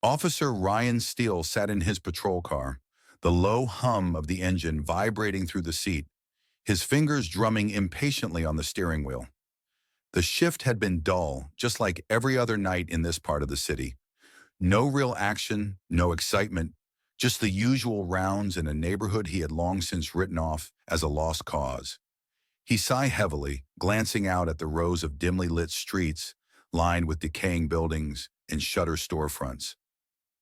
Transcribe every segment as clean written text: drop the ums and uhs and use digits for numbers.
Officer Ryan Steele sat in his patrol car, the low hum of the engine vibrating through the seat, his fingers drumming impatiently on the steering wheel. The shift had been dull, just like every other night in this part of the city. No real action, no excitement, just the usual rounds in a neighborhood he had long since written off as a lost cause. He sighed heavily, glancing out at the rows of dimly lit streets lined with decaying buildings and shutter storefronts.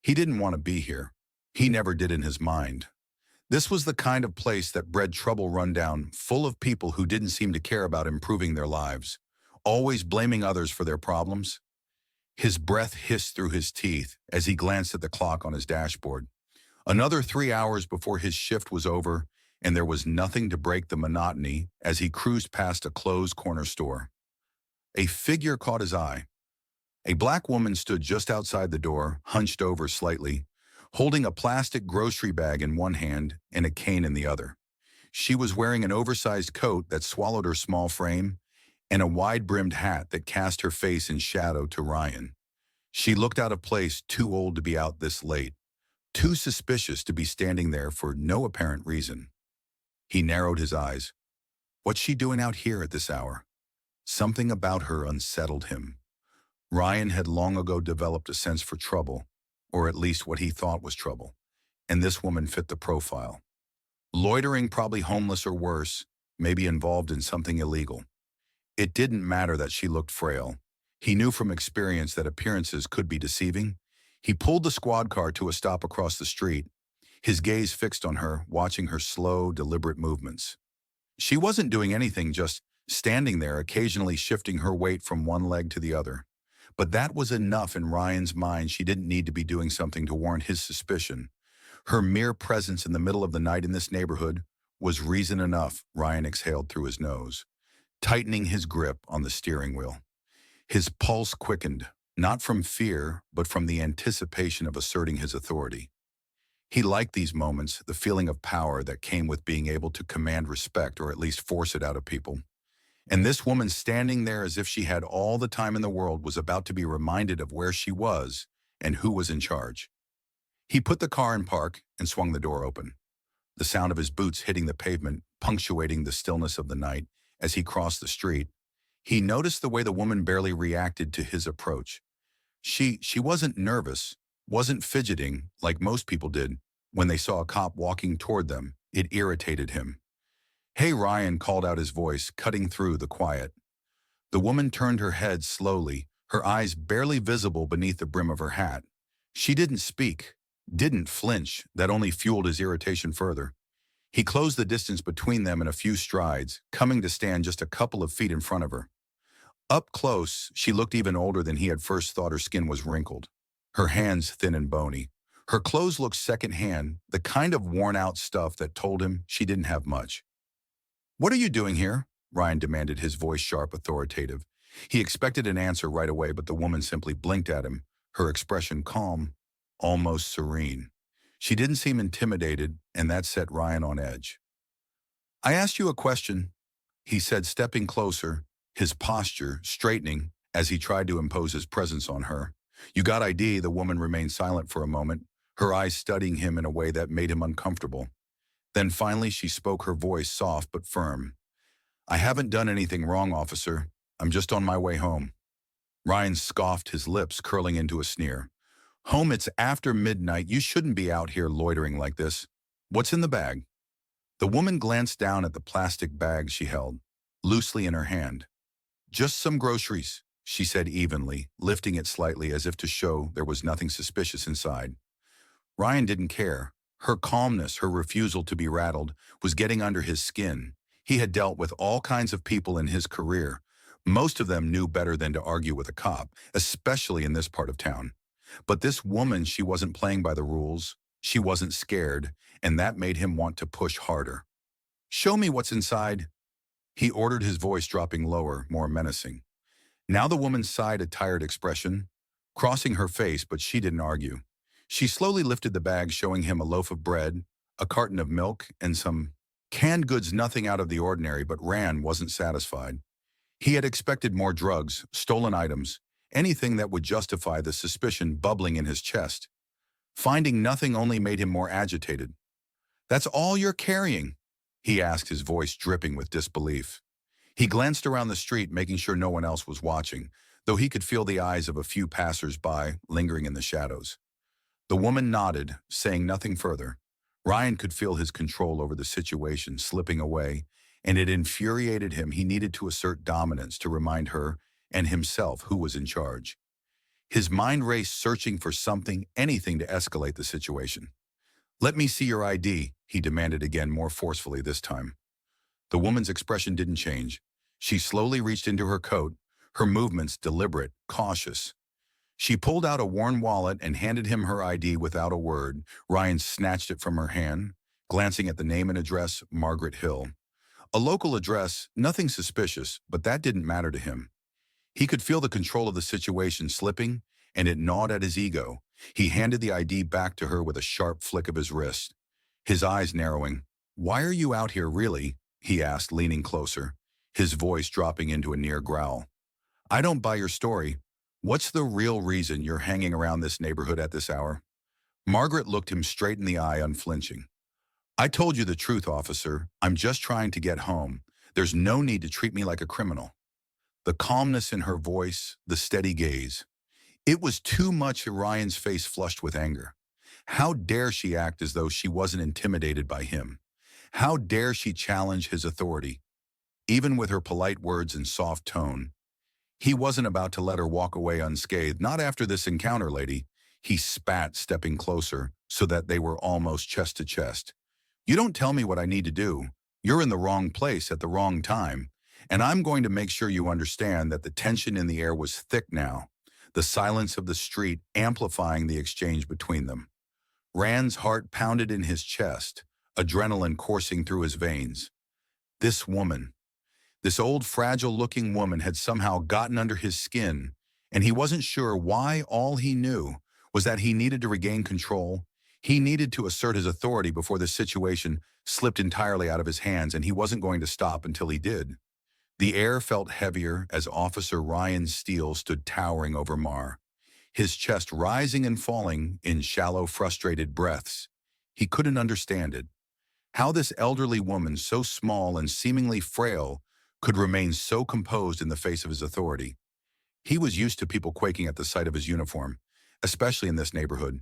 He didn't want to be here. He never did in his mind. This was the kind of place that bred trouble rundown, full of people who didn't seem to care about improving their lives, always blaming others for their problems. His breath hissed through his teeth as he glanced at the clock on his dashboard. Another 3 hours before his shift was over, and there was nothing to break the monotony as he cruised past a closed corner store. A figure caught his eye. A black woman stood just outside the door, hunched over slightly, holding a plastic grocery bag in one hand and a cane in the other. She was wearing an oversized coat that swallowed her small frame and a wide-brimmed hat that cast her face in shadow to Ryan. She looked out of place, too old to be out this late, too suspicious to be standing there for no apparent reason. He narrowed his eyes. What's she doing out here at this hour? Something about her unsettled him. Ryan had long ago developed a sense for trouble, or at least what he thought was trouble, and this woman fit the profile. Loitering, probably homeless or worse, maybe involved in something illegal. It didn't matter that she looked frail. He knew from experience that appearances could be deceiving. He pulled the squad car to a stop across the street, his gaze fixed on her, watching her slow, deliberate movements. She wasn't doing anything, just standing there, occasionally shifting her weight from one leg to the other. But that was enough in Ryan's mind. She didn't need to be doing something to warrant his suspicion. Her mere presence in the middle of the night in this neighborhood was reason enough. Ryan exhaled through his nose, tightening his grip on the steering wheel. His pulse quickened, not from fear, but from the anticipation of asserting his authority. He liked these moments, the feeling of power that came with being able to command respect or at least force it out of people. And this woman standing there as if she had all the time in the world was about to be reminded of where she was and who was in charge. He put the car in park and swung the door open, the sound of his boots hitting the pavement punctuating the stillness of the night as he crossed the street. He noticed the way the woman barely reacted to his approach. She wasn't nervous, wasn't fidgeting like most people did when they saw a cop walking toward them. It irritated him. "Hey, Ryan," called out his voice, cutting through the quiet. The woman turned her head slowly, her eyes barely visible beneath the brim of her hat. She didn't speak, didn't flinch. That only fueled his irritation further. He closed the distance between them in a few strides, coming to stand just a couple of feet in front of her. Up close, she looked even older than he had first thought. Her skin was wrinkled, her hands thin and bony. Her clothes looked secondhand, the kind of worn-out stuff that told him she didn't have much. "What are you doing here?" Ryan demanded, his voice sharp, authoritative. He expected an answer right away, but the woman simply blinked at him, her expression calm, almost serene. She didn't seem intimidated, and that set Ryan on edge. "I asked you a question," he said, stepping closer, his posture straightening as he tried to impose his presence on her. "You got ID?" The woman remained silent for a moment, her eyes studying him in a way that made him uncomfortable. Then finally she spoke, her voice soft but firm. "I haven't done anything wrong, officer. I'm just on my way home." Ryan scoffed, his lips curling into a sneer. "Home? It's after midnight. You shouldn't be out here loitering like this. What's in the bag?" The woman glanced down at the plastic bag she held, loosely in her hand. "Just some groceries," she said evenly, lifting it slightly as if to show there was nothing suspicious inside. Ryan didn't care. Her calmness, her refusal to be rattled, was getting under his skin. He had dealt with all kinds of people in his career. Most of them knew better than to argue with a cop, especially in this part of town. But this woman, she wasn't playing by the rules. She wasn't scared, and that made him want to push harder. "Show me what's inside," he ordered, his voice dropping lower, more menacing. Now the woman sighed, a tired expression crossing her face, but she didn't argue. She slowly lifted the bag, showing him a loaf of bread, a carton of milk, and some canned goods, nothing out of the ordinary, but Rand wasn't satisfied. He had expected more drugs, stolen items, anything that would justify the suspicion bubbling in his chest. Finding nothing only made him more agitated. "That's all you're carrying?" he asked, his voice dripping with disbelief. He glanced around the street, making sure no one else was watching, though he could feel the eyes of a few passers-by lingering in the shadows. The woman nodded, saying nothing further. Ryan could feel his control over the situation slipping away, and it infuriated him. He needed to assert dominance to remind her and himself who was in charge. His mind raced, searching for something, anything to escalate the situation. "Let me see your ID," he demanded again, more forcefully this time. The woman's expression didn't change. She slowly reached into her coat, her movements deliberate, cautious. She pulled out a worn wallet and handed him her ID without a word. Ryan snatched it from her hand, glancing at the name and address, Margaret Hill. A local address, nothing suspicious, but that didn't matter to him. He could feel the control of the situation slipping, and it gnawed at his ego. He handed the ID back to her with a sharp flick of his wrist, his eyes narrowing. "Why are you out here, really?" he asked, leaning closer, his voice dropping into a near growl. "I don't buy your story. What's the real reason you're hanging around this neighborhood at this hour?" Margaret looked him straight in the eye, unflinching. "I told you the truth, officer. I'm just trying to get home. There's no need to treat me like a criminal." The calmness in her voice, the steady gaze. It was too much. Ryan's face flushed with anger. How dare she act as though she wasn't intimidated by him? How dare she challenge his authority? Even with her polite words and soft tone, he wasn't about to let her walk away unscathed. "Not after this encounter, lady," he spat, stepping closer so that they were almost chest to chest. "You don't tell me what I need to do. You're in the wrong place at the wrong time. And I'm going to make sure you understand that the tension in the air was thick now, the silence of the street amplifying the exchange between them. Rand's heart pounded in his chest, adrenaline coursing through his veins. This woman, this old fragile-looking woman, had somehow gotten under his skin, and he wasn't sure why. All he knew was that he needed to regain control. He needed to assert his authority before the situation slipped entirely out of his hands, and he wasn't going to stop until he did. The air felt heavier as Officer Ryan Steele stood towering over Mar, his chest rising and falling in shallow, frustrated breaths. He couldn't understand it. How this elderly woman, so small and seemingly frail, could remain so composed in the face of his authority. He was used to people quaking at the sight of his uniform, especially in this neighborhood.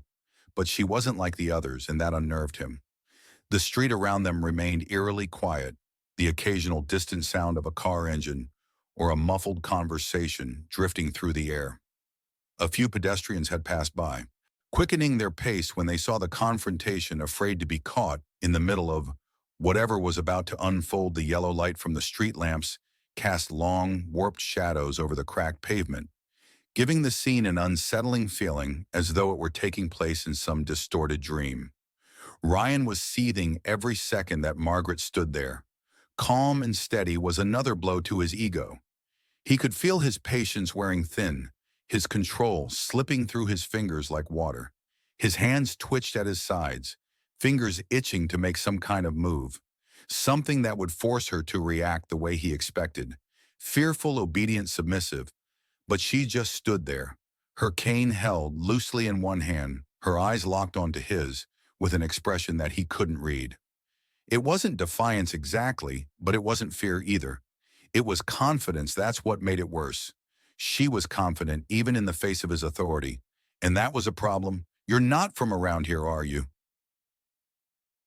But she wasn't like the others, and that unnerved him. The street around them remained eerily quiet, the occasional distant sound of a car engine or a muffled conversation drifting through the air. A few pedestrians had passed by, quickening their pace when they saw the confrontation, afraid to be caught in the middle of whatever was about to unfold. The yellow light from the street lamps cast long, warped shadows over the cracked pavement, giving the scene an unsettling feeling, as though it were taking place in some distorted dream. Ryan was seething every second that Margaret stood there. Calm and steady was another blow to his ego. He could feel his patience wearing thin, his control slipping through his fingers like water. His hands twitched at his sides, fingers itching to make some kind of move, something that would force her to react the way he expected. Fearful, obedient, submissive. But she just stood there, her cane held loosely in one hand, her eyes locked onto his, with an expression that he couldn't read. It wasn't defiance exactly, but it wasn't fear either. It was confidence. That's what made it worse. She was confident even in the face of his authority, and that was a problem. "You're not from around here, are you?"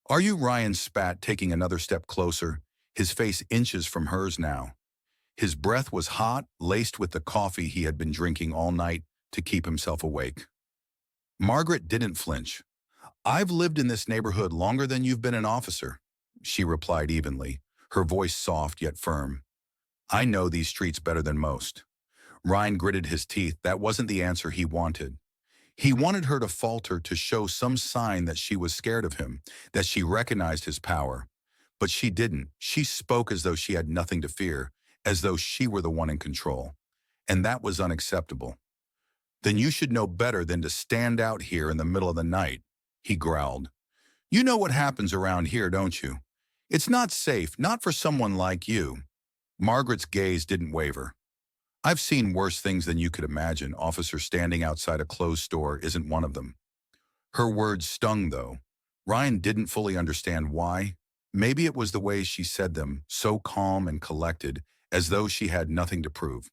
"Are you?" Ryan spat, taking another step closer, his face inches from hers now. His breath was hot, laced with the coffee he had been drinking all night to keep himself awake. Margaret didn't flinch. "I've lived in this neighborhood longer than you've been an officer," she replied evenly, her voice soft yet firm. "I know these streets better than most." Ryan gritted his teeth. That wasn't the answer he wanted. He wanted her to falter, to show some sign that she was scared of him, that she recognized his power. But she didn't. She spoke as though she had nothing to fear, as though she were the one in control. And that was unacceptable. "Then you should know better than to stand out here in the middle of the night," he growled. "You know what happens around here, don't you? It's not safe, not for someone like you." Margaret's gaze didn't waver. I've seen worse things than you could imagine. Officer standing outside a closed store isn't one of them. Her words stung, though. Ryan didn't fully understand why. Maybe it was the way she said them, so calm and collected, as though she had nothing to prove.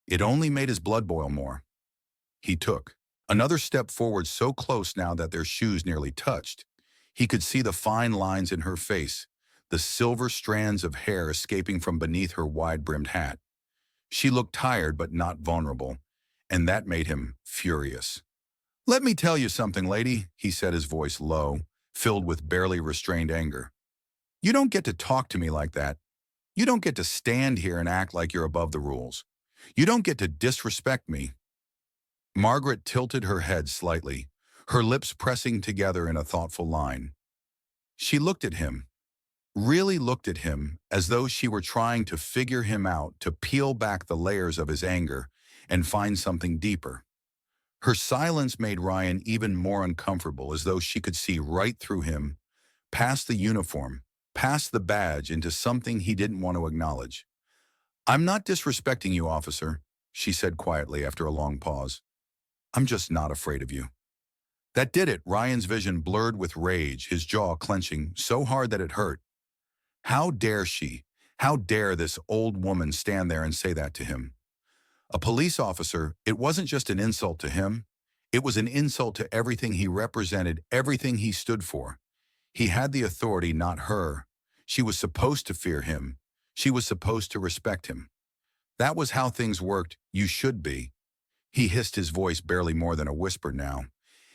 It only made his blood boil more. He took another step forward, so close now that their shoes nearly touched. He could see the fine lines in her face, the silver strands of hair escaping from beneath her wide-brimmed hat. She looked tired but not vulnerable, and that made him furious. "Let me tell you something, lady," he said, his voice low, filled with barely restrained anger. "You don't get to talk to me like that. You don't get to stand here and act like you're above the rules. You don't get to disrespect me." Margaret tilted her head slightly, her lips pressing together in a thoughtful line. She looked at him, really looked at him, as though she were trying to figure him out, to peel back the layers of his anger and find something deeper. Her silence made Ryan even more uncomfortable, as though she could see right through him, past the uniform, past the badge, into something he didn't want to acknowledge. "I'm not disrespecting you, officer," she said quietly after a long pause. "I'm just not afraid of you." That did it. Ryan's vision blurred with rage, his jaw clenching so hard that it hurt. How dare she? How dare this old woman stand there and say that to him? A police officer, it wasn't just an insult to him. It was an insult to everything he represented, everything he stood for. He had the authority, not her. She was supposed to fear him. She was supposed to respect him. That was how things worked. You should be. He hissed, his voice barely more than a whisper now.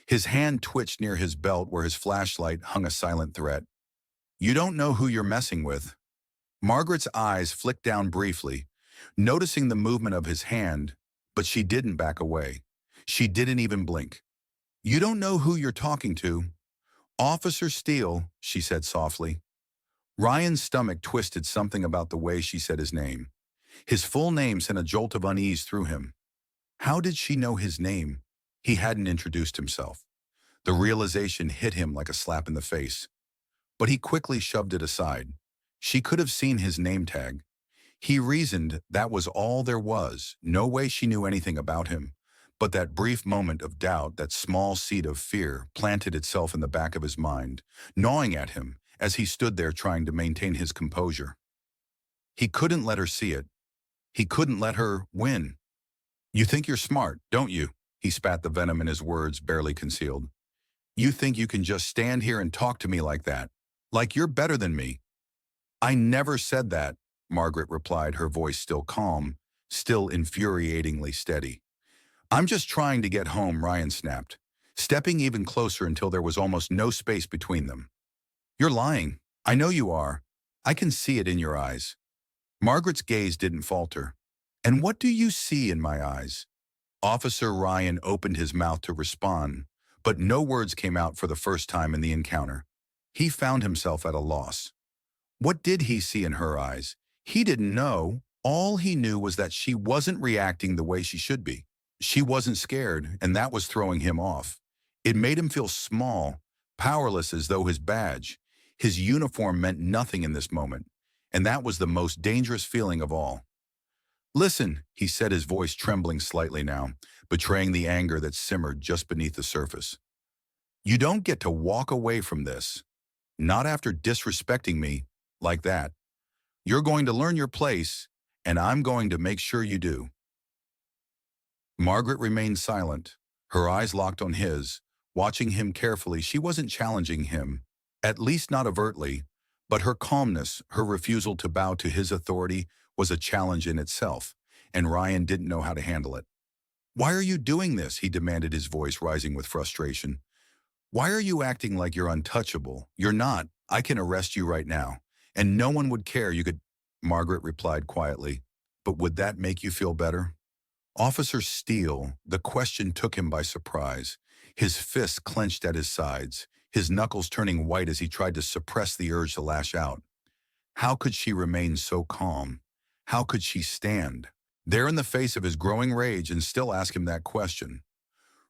His hand twitched near his belt where his flashlight hung a silent threat. "You don't know who you're messing with." Margaret's eyes flicked down briefly, noticing the movement of his hand, but she didn't back away. She didn't even blink. "You don't know who you're talking to." "Officer Steele," she said softly. Ryan's stomach twisted, something about the way she said his name. His full name sent a jolt of unease through him. How did she know his name? He hadn't introduced himself. The realization hit him like a slap in the face. But he quickly shoved it aside. She could have seen his name tag. He reasoned that was all there was. No way she knew anything about him. But that brief moment of doubt, that small seed of fear, planted itself in the back of his mind, gnawing at him as he stood there trying to maintain his composure. He couldn't let her see it. He couldn't let her win. "You think you're smart, don't you?" He spat, the venom in his words barely concealed. "You think you can just stand here and talk to me like that? Like you're better than me?" "I never said that," Margaret replied, her voice still calm, still infuriatingly steady. "I'm just trying to get home," Ryan snapped, stepping even closer until there was almost no space between them. "You're lying. I know you are. I can see it in your eyes." Margaret's gaze didn't falter. "And what do you see in my eyes?" Officer Ryan opened his mouth to respond, but no words came out for the first time in the encounter. He found himself at a loss. What did he see in her eyes? He didn't know. All he knew was that she wasn't reacting the way she should be. She wasn't scared, and that was throwing him off. It made him feel small, powerless, as though his badge, his uniform, meant nothing in this moment, and that was the most dangerous feeling of all. "Listen," he said, his voice trembling slightly now, betraying the anger that simmered just beneath the surface. "You don't get to walk away from this. Not after disrespecting me like that. You're going to learn your place, and I'm going to make sure you do." Margaret remained silent, her eyes locked on his, watching him carefully. She wasn't challenging him, at least not overtly, but her calmness, her refusal to bow to his authority, was a challenge in itself, and Ryan didn't know how to handle it. "Why are you doing this?" he demanded, his voice rising with frustration. "Why are you acting like you're untouchable? You're not. I can arrest you right now, and no one would care. You could—" Margaret replied quietly. "But would that make you feel better?" Officer Steele, the question took him by surprise. His fists clenched at his sides, his knuckles turning white as he tried to suppress the urge to lash out. How could she remain so calm? How could she stand there in the face of his growing rage and still ask him that question?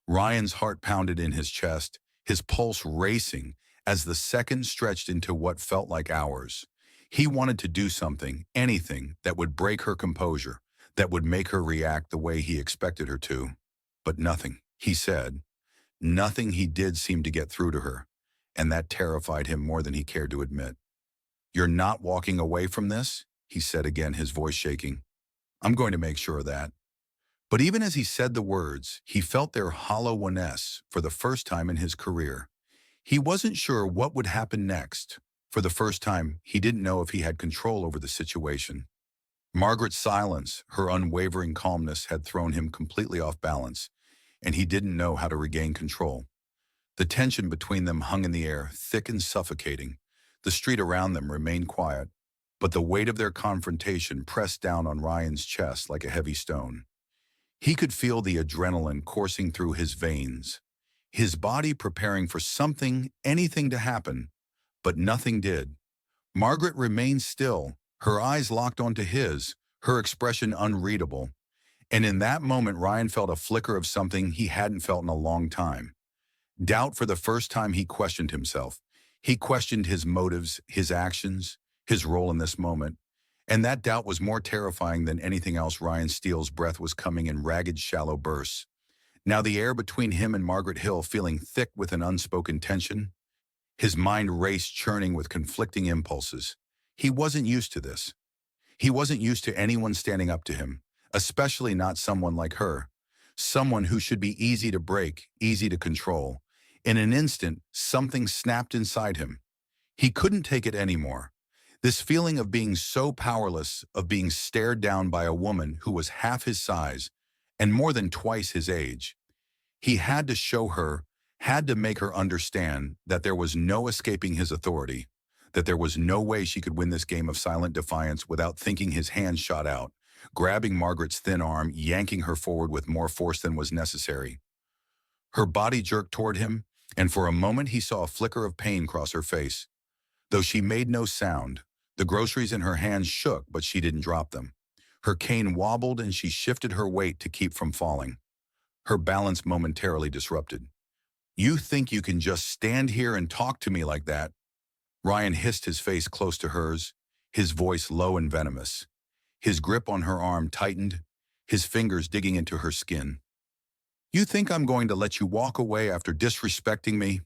Ryan's heart pounded in his chest, his pulse racing as the seconds stretched into what felt like hours. He wanted to do something, anything, that would break her composure, that would make her react the way he expected her to. But nothing, he said. Nothing he did seemed to get through to her, and that terrified him more than he cared to admit. "You're not walking away from this?" he said again, his voice shaking. "I'm going to make sure of that." But even as he said the words, he felt their hollowness for the first time in his career. He wasn't sure what would happen next. For the first time, he didn't know if he had control over the situation. Margaret's silence, her unwavering calmness, had thrown him completely off balance, and he didn't know how to regain control. The tension between them hung in the air, thick and suffocating. The street around them remained quiet, but the weight of their confrontation pressed down on Ryan's chest like a heavy stone. He could feel the adrenaline coursing through his veins, his body preparing for something, anything to happen, but nothing did. Margaret remained still, her eyes locked onto his, her expression unreadable. And in that moment, Ryan felt a flicker of something he hadn't felt in a long time. Doubt. For the first time, he questioned himself. He questioned his motives, his actions, his role in this moment. And that doubt was more terrifying than anything else. Ryan Steele's breath was coming in ragged, shallow bursts. Now the air between him and Margaret Hill feeling thick with an unspoken tension. His mind raced, churning with conflicting impulses. He wasn't used to this. He wasn't used to anyone standing up to him, especially not someone like her, someone who should be easy to break, easy to control. In an instant, something snapped inside him. He couldn't take it anymore. This feeling of being so powerless, of being stared down by a woman who was half his size and more than twice his age. He had to show her, had to make her understand that there was no escaping his authority, that there was no way she could win this game of silent defiance without thinking. His hand shot out, grabbing Margaret's thin arm, yanking her forward with more force than was necessary. Her body jerked toward him, and for a moment he saw a flicker of pain cross her face. Though she made no sound, the groceries in her hands shook, but she didn't drop them. Her cane wobbled and she shifted her weight to keep from falling. Her balance momentarily disrupted. "You think you can just stand here and talk to me like that?" Ryan hissed, his face close to hers, his voice low and venomous. His grip on her arm tightened, his fingers digging into her skin. "You think I'm going to let you walk away after disrespecting me?"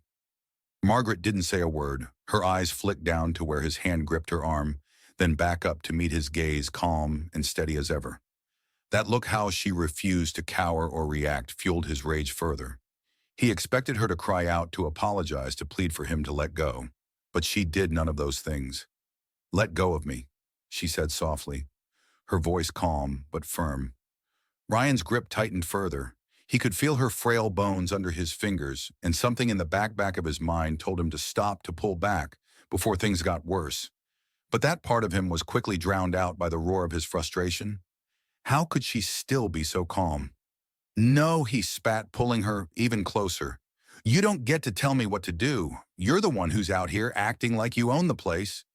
Margaret didn't say a word. Her eyes flicked down to where his hand gripped her arm, then back up to meet his gaze, calm and steady as ever. That look, how she refused to cower or react, fueled his rage further. He expected her to cry out, to apologize, to plead for him to let go. But she did none of those things. "Let go of me," she said softly, her voice calm but firm. Ryan's grip tightened further. He could feel her frail bones under his fingers, and something in the back of his mind told him to stop, to pull back, before things got worse. But that part of him was quickly drowned out by the roar of his frustration. How could she still be so calm? "No," he spat, pulling her even closer. "You don't get to tell me what to do. You're the one who's out here acting like you own the place."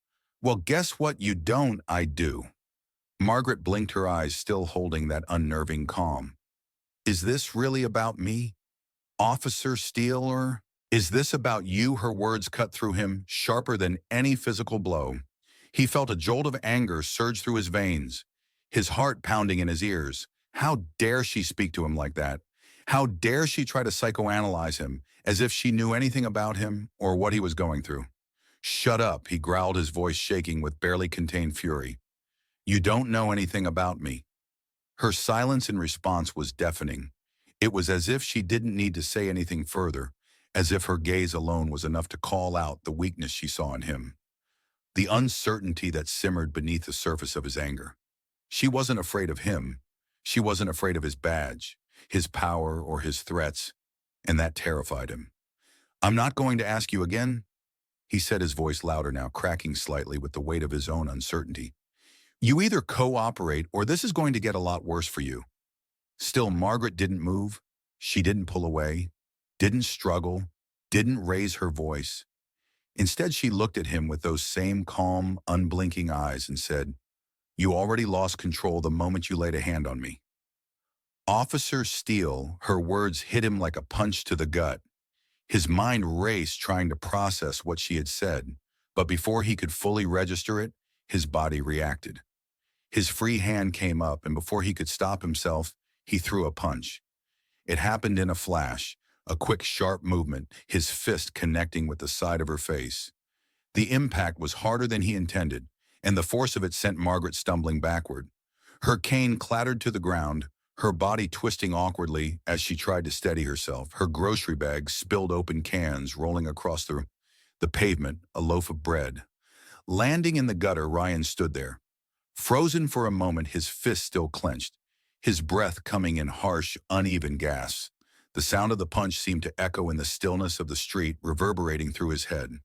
"Well, guess what you don't, I do." Margaret blinked, her eyes still holding that unnerving calm. "Is this really about me, Officer Steele, or is this about you?" Her words cut through him, sharper than any physical blow. He felt a jolt of anger surge through his veins, his heart pounding in his ears. How dare she speak to him like that? How dare she try to psychoanalyze him, as if she knew anything about him or what he was going through? "Shut up," he growled, his voice shaking with barely contained fury. "You don't know anything about me." Her silence in response was deafening. It was as if she didn't need to say anything further, as if her gaze alone was enough to call out the weakness she saw in him, the uncertainty that simmered beneath the surface of his anger. She wasn't afraid of him. She wasn't afraid of his badge, his power, or his threats, and that terrified him. "I'm not going to ask you again," he said, his voice louder now, cracking slightly with the weight of his own uncertainty. "You either cooperate or this is going to get a lot worse for you." Still, Margaret didn't move. She didn't pull away, didn't struggle, didn't raise her voice. Instead, she looked at him with those same calm, unblinking eyes and said, "You already lost control the moment you laid a hand on me." Officer Steele, her words hit him like a punch to the gut. His mind raced, trying to process what she had said, but before he could fully register it, his body reacted. His free hand came up, and before he could stop himself, he threw a punch. It happened in a flash, a quick, sharp movement, his fist connecting with the side of her face. The impact was harder than he intended, and the force of it sent Margaret stumbling backward. Her cane clattered to the ground, her body twisting awkwardly as she tried to steady herself, her grocery bag spilled open cans rolling across the pavement, a loaf of bread. Landing in the gutter, Ryan stood there, frozen for a moment, his fist still clenched, his breath coming in harsh, uneven gasps. The sound of the punch seemed to echo in the stillness of the street, reverberating through his head.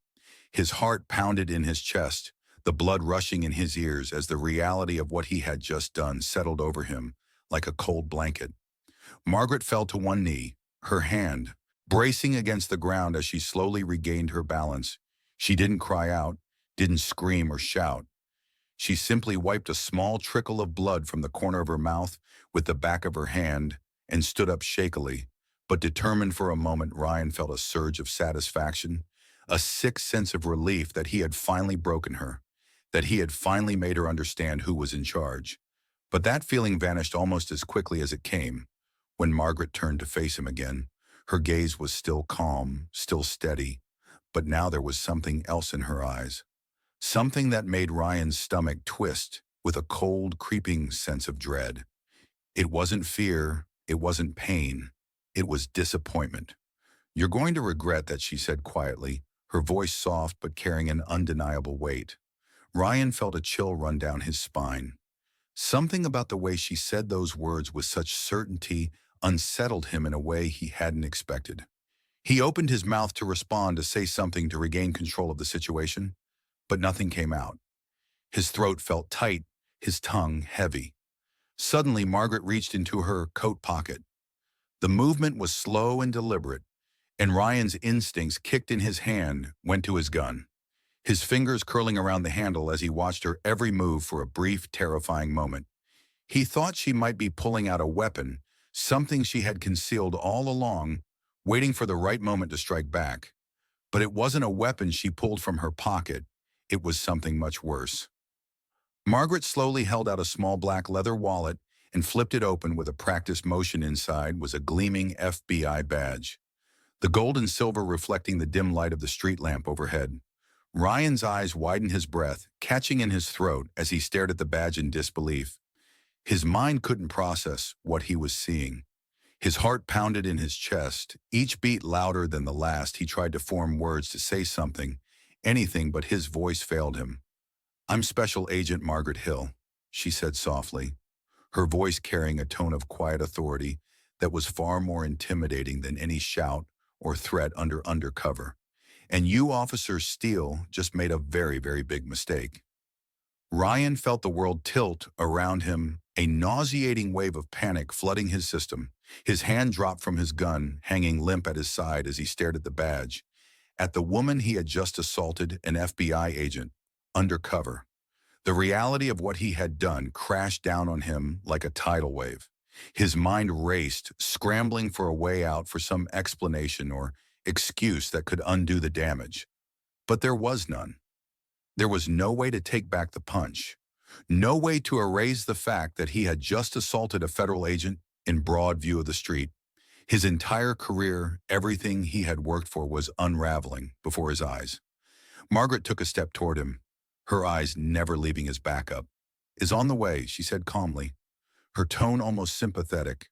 His heart pounded in his chest, the blood rushing in his ears as the reality of what he had just done settled over him like a cold blanket. Margaret fell to one knee, her hand bracing against the ground as she slowly regained her balance. She didn't cry out, didn't scream or shout. She simply wiped a small trickle of blood from the corner of her mouth with the back of her hand and stood up shakily, but determined. For a moment, Ryan felt a surge of satisfaction, a sick sense of relief that he had finally broken her, that he had finally made her understand who was in charge. But that feeling vanished almost as quickly as it came. When Margaret turned to face him again, her gaze was still calm, still steady, but now there was something else in her eyes. Something that made Ryan's stomach twist with a cold, creeping sense of dread. It wasn't fear, it wasn't pain, it was disappointment. "You're going to regret that," she said quietly, her voice soft but carrying an undeniable weight. Ryan felt a chill run down his spine. Something about the way she said those words with such certainty unsettled him in a way he hadn't expected. He opened his mouth to respond, to say something to regain control of the situation, but nothing came out. His throat felt tight, his tongue heavy. Suddenly, Margaret reached into her coat pocket. The movement was slow and deliberate, and Ryan's instincts kicked in. His hand went to his gun, his fingers curling around the handle as he watched her every move for a brief, terrifying moment. He thought she might be pulling out a weapon, something she had concealed all along, waiting for the right moment to strike back. But it wasn't a weapon she pulled from her pocket. It was something much worse. Margaret slowly held out a small black leather wallet and flipped it open. With a practiced motion, inside was a gleaming FBI badge, the gold and silver reflecting the dim light of the street lamp overhead. Ryan's eyes widened, his breath catching in his throat as he stared at the badge in disbelief. His mind couldn't process what he was seeing. His heart pounded in his chest, each beat louder than the last. He tried to form words to say something, anything, but his voice failed him. "I'm Special Agent Margaret Hill," she said softly, her voice carrying a tone of quiet authority that was far more intimidating than any shout or threat under undercover. "And you, Officer Steele, just made a very, very big mistake." Ryan felt the world tilt around him, a nauseating wave of panic flooding his system. His hand dropped from his gun, hanging limp at his side as he stared at the badge, at the woman he had just assaulted, an FBI agent, undercover. The reality of what he had done crashed down on him like a tidal wave. His mind raced, scrambling for a way out, for some explanation or excuse that could undo the damage. But there was none. There was no way to take back the punch. No way to erase the fact that he had just assaulted a federal agent in broad view of the street. His entire career, everything he had worked for, was unraveling before his eyes. Margaret took a step toward him, her eyes never leaving his backup. "Is on the way," she said calmly, her tone almost sympathetic.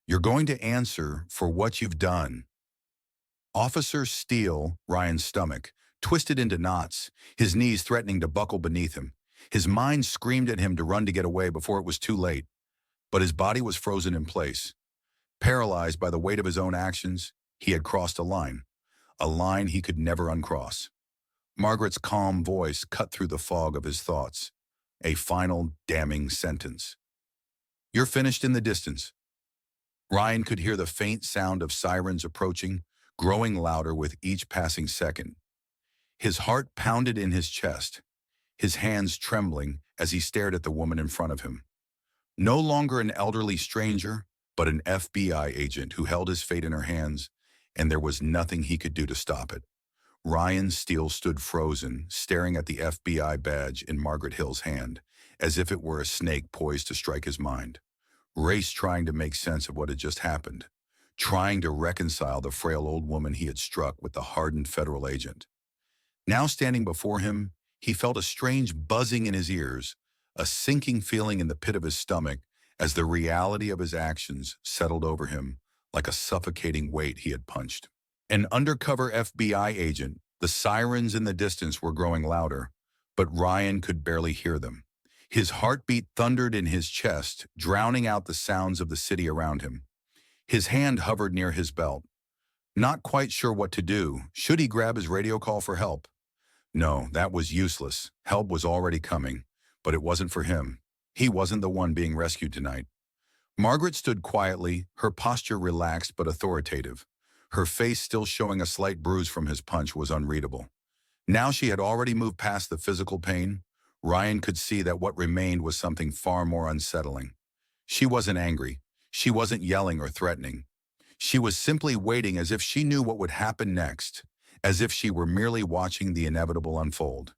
"You're going to answer for what you've done." Officer Steele, Ryan's stomach twisted into knots, his knees threatening to buckle beneath him. His mind screamed at him to run, to get away before it was too late. But his body was frozen in place. Paralyzed by the weight of his own actions, he had crossed a line he could never uncross. Margaret's calm voice cut through the fog of his thoughts, a final damning sentence. "You're finished." In the distance, Ryan could hear the faint sound of sirens approaching, growing louder with each passing second. His heart pounded in his chest, his hands trembling as he stared at the woman in front of him. No longer an elderly stranger, but an FBI agent who held his fate in her hands, and there was nothing he could do to stop it. Ryan Steele stood frozen, staring at the FBI badge in Margaret Hill's hand, as if it were a snake poised to strike his mind. Race trying to make sense of what had just happened, trying to reconcile the frail old woman he had struck with the hardened federal agent. Now standing before him, he felt a strange buzzing in his ears, a sinking feeling in the pit of his stomach as the reality of his actions settled over him like a suffocating weight he had punched. An undercover FBI agent, the sirens in the distance were growing louder, but Ryan could barely hear them. His heartbeat thundered in his chest, drowning out the sounds of the city around him. His hand hovered near his belt. Not quite sure what to do. Should he grab his radio call for help? No, that was useless. Help was already coming, but it wasn't for him. He wasn't the one being rescued tonight. Margaret stood quietly, her posture relaxed but authoritative. Her face still showing a slight bruise from his punch was unreadable. Now she had already moved past the physical pain. Ryan could see that what remained was something far more unsettling. She wasn't angry. She wasn't yelling or threatening. She was simply waiting as if she knew what would happen next, as if she were merely watching the inevitable unfold.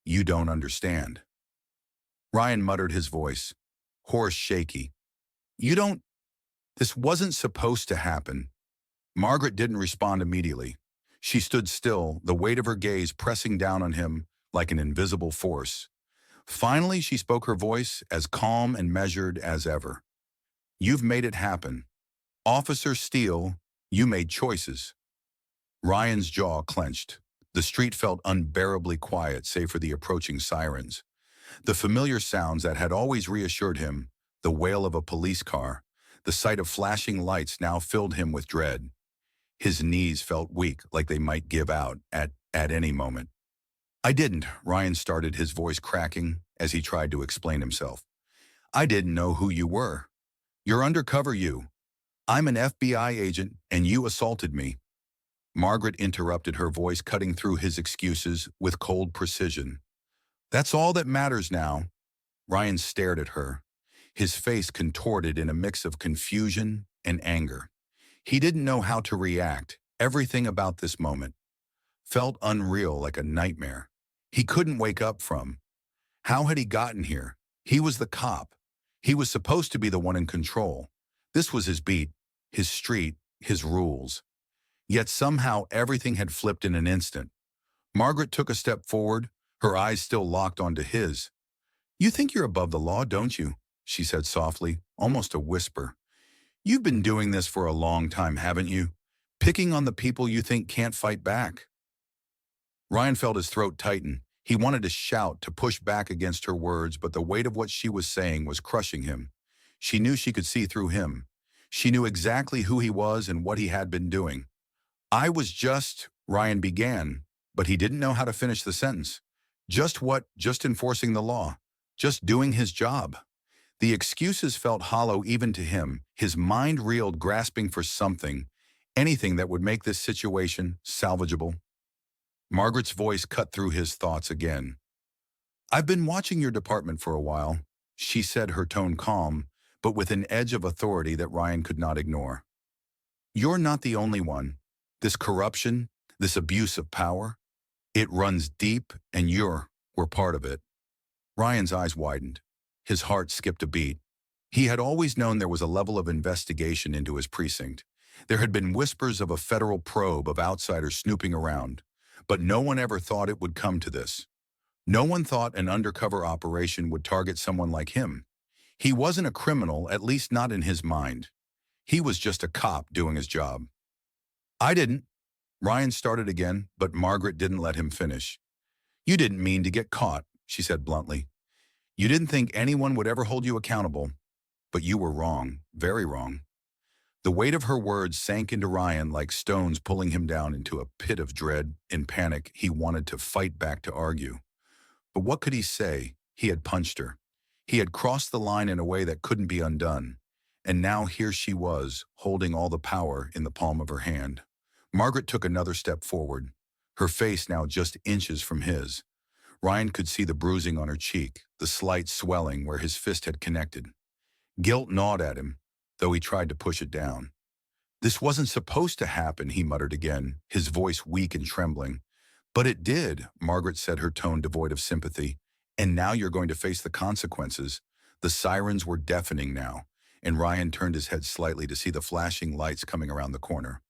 "You don't understand." Ryan muttered, his voice hoarse, shaky. "You don't... This wasn't supposed to happen." Margaret didn't respond immediately. She stood still, the weight of her gaze pressing down on him like an invisible force. Finally, she spoke, her voice as calm and measured as ever. "You've made it happen. Officer Steele, you made choices." Ryan's jaw clenched. The street felt unbearably quiet save for the approaching sirens. The familiar sounds that had always reassured him, the wail of a police car, the sight of flashing lights now filled him with dread. His knees felt weak, like they might give out at any moment. "I didn't," Ryan started, his voice cracking as he tried to explain himself. "I didn't know who you were. You're undercover, you. I'm an FBI agent, and you assaulted me." Margaret interrupted, her voice cutting through his excuses with cold precision. "That's all that matters now." Ryan stared at her, his face contorted in a mix of confusion and anger. He didn't know how to react. Everything about this moment felt unreal, like a nightmare he couldn't wake up from. How had he gotten here? He was the cop. He was supposed to be the one in control. This was his beat, his street, his rules. Yet somehow everything had flipped in an instant. Margaret took a step forward, her eyes still locked onto his. "You think you're above the law, don't you?" she said softly, almost a whisper. "You've been doing this for a long time, haven't you? Picking on the people you think can't fight back." Ryan felt his throat tighten. He wanted to shout, to push back against her words, but the weight of what she was saying was crushing him. She knew she could see through him. She knew exactly who he was and what he had been doing. "I was just," Ryan began, but he didn't know how to finish the sentence. Just what? Just enforcing the law. Just doing his job. The excuses felt hollow even to him. His mind reeled, grasping for something, anything that would make this situation salvageable. Margaret's voice cut through his thoughts again. "I've been watching your department for a while," she said, her tone calm, but with an edge of authority that Ryan could not ignore. "You're not the only one. This corruption, this abuse of power, it runs deep, and we're part of it." Ryan's eyes widened. His heart skipped a beat. He had always known there was a level of investigation into his precinct. There had been whispers of a federal probe, of outsiders snooping around. But no one ever thought it would come to this. No one thought an undercover operation would target someone like him. He wasn't a criminal, at least not in his mind. He was just a cop doing his job. "I didn't." Ryan started again, but Margaret didn't let him finish. "You didn't mean to get caught," she said bluntly. "You didn't think anyone would ever hold you accountable. But you were wrong, very wrong." The weight of her words sank into Ryan like stones, pulling him down into a pit of dread. In panic, he wanted to fight back, to argue. But what could he say? He had punched her. He had crossed the line in a way that couldn't be undone. And now here she was, holding all the power in the palm of her hand. Margaret took another step forward, her face now just inches from his. Ryan could see the bruising on her cheek, the slight swelling where his fist had connected. Guilt gnawed at him, though he tried to push it down. "This wasn't supposed to happen," he muttered again, his voice weak and trembling. "But it did," Margaret said, her tone devoid of sympathy. And now you're going to face the consequences. The sirens were deafening now, and Ryan turned his head slightly to see the flashing lights coming around the corner.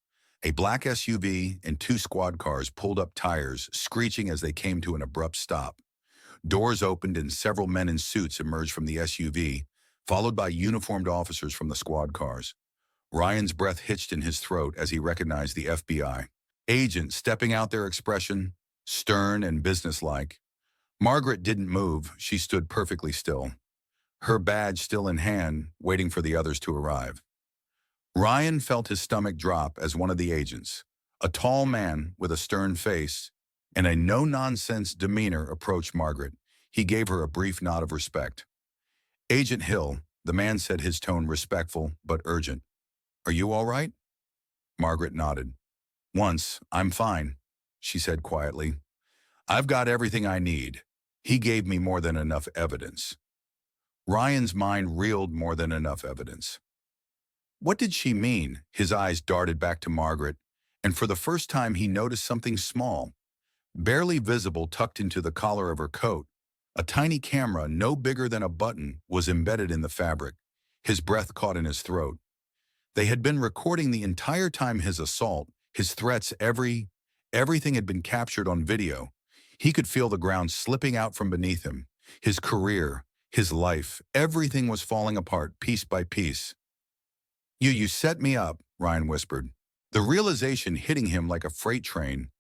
A black SUV and two squad cars pulled up tires, screeching as they came to an abrupt stop. Doors opened and several men in suits emerged from the SUV, followed by uniformed officers from the squad cars. Ryan's breath hitched in his throat as he recognized the FBI. Agents stepping out, their expression stern and businesslike. Margaret didn't move. She stood perfectly still, her badge still in hand, waiting for the others to arrive. Ryan felt his stomach drop as one of the agents, a tall man with a stern face and a no-nonsense demeanor, approached Margaret. He gave her a brief nod of respect. "Agent Hill," the man said, his tone respectful but urgent. "Are you all right?" Margaret nodded. "Once, I'm fine," she said quietly. "I've got everything I need. He gave me more than enough evidence." Ryan's mind reeled. More than enough evidence. What did she mean? His eyes darted back to Margaret, and for the first time he noticed something small, barely visible, tucked into the collar of her coat. A tiny camera, no bigger than a button, was embedded in the fabric. His breath caught in his throat. They had been recording the entire time. His assault, his threats, everything had been captured on video. He could feel the ground slipping out from beneath him. His career, his life, everything was falling apart piece by piece. You set me up," Ryan whispered, the realization hitting him like a freight train.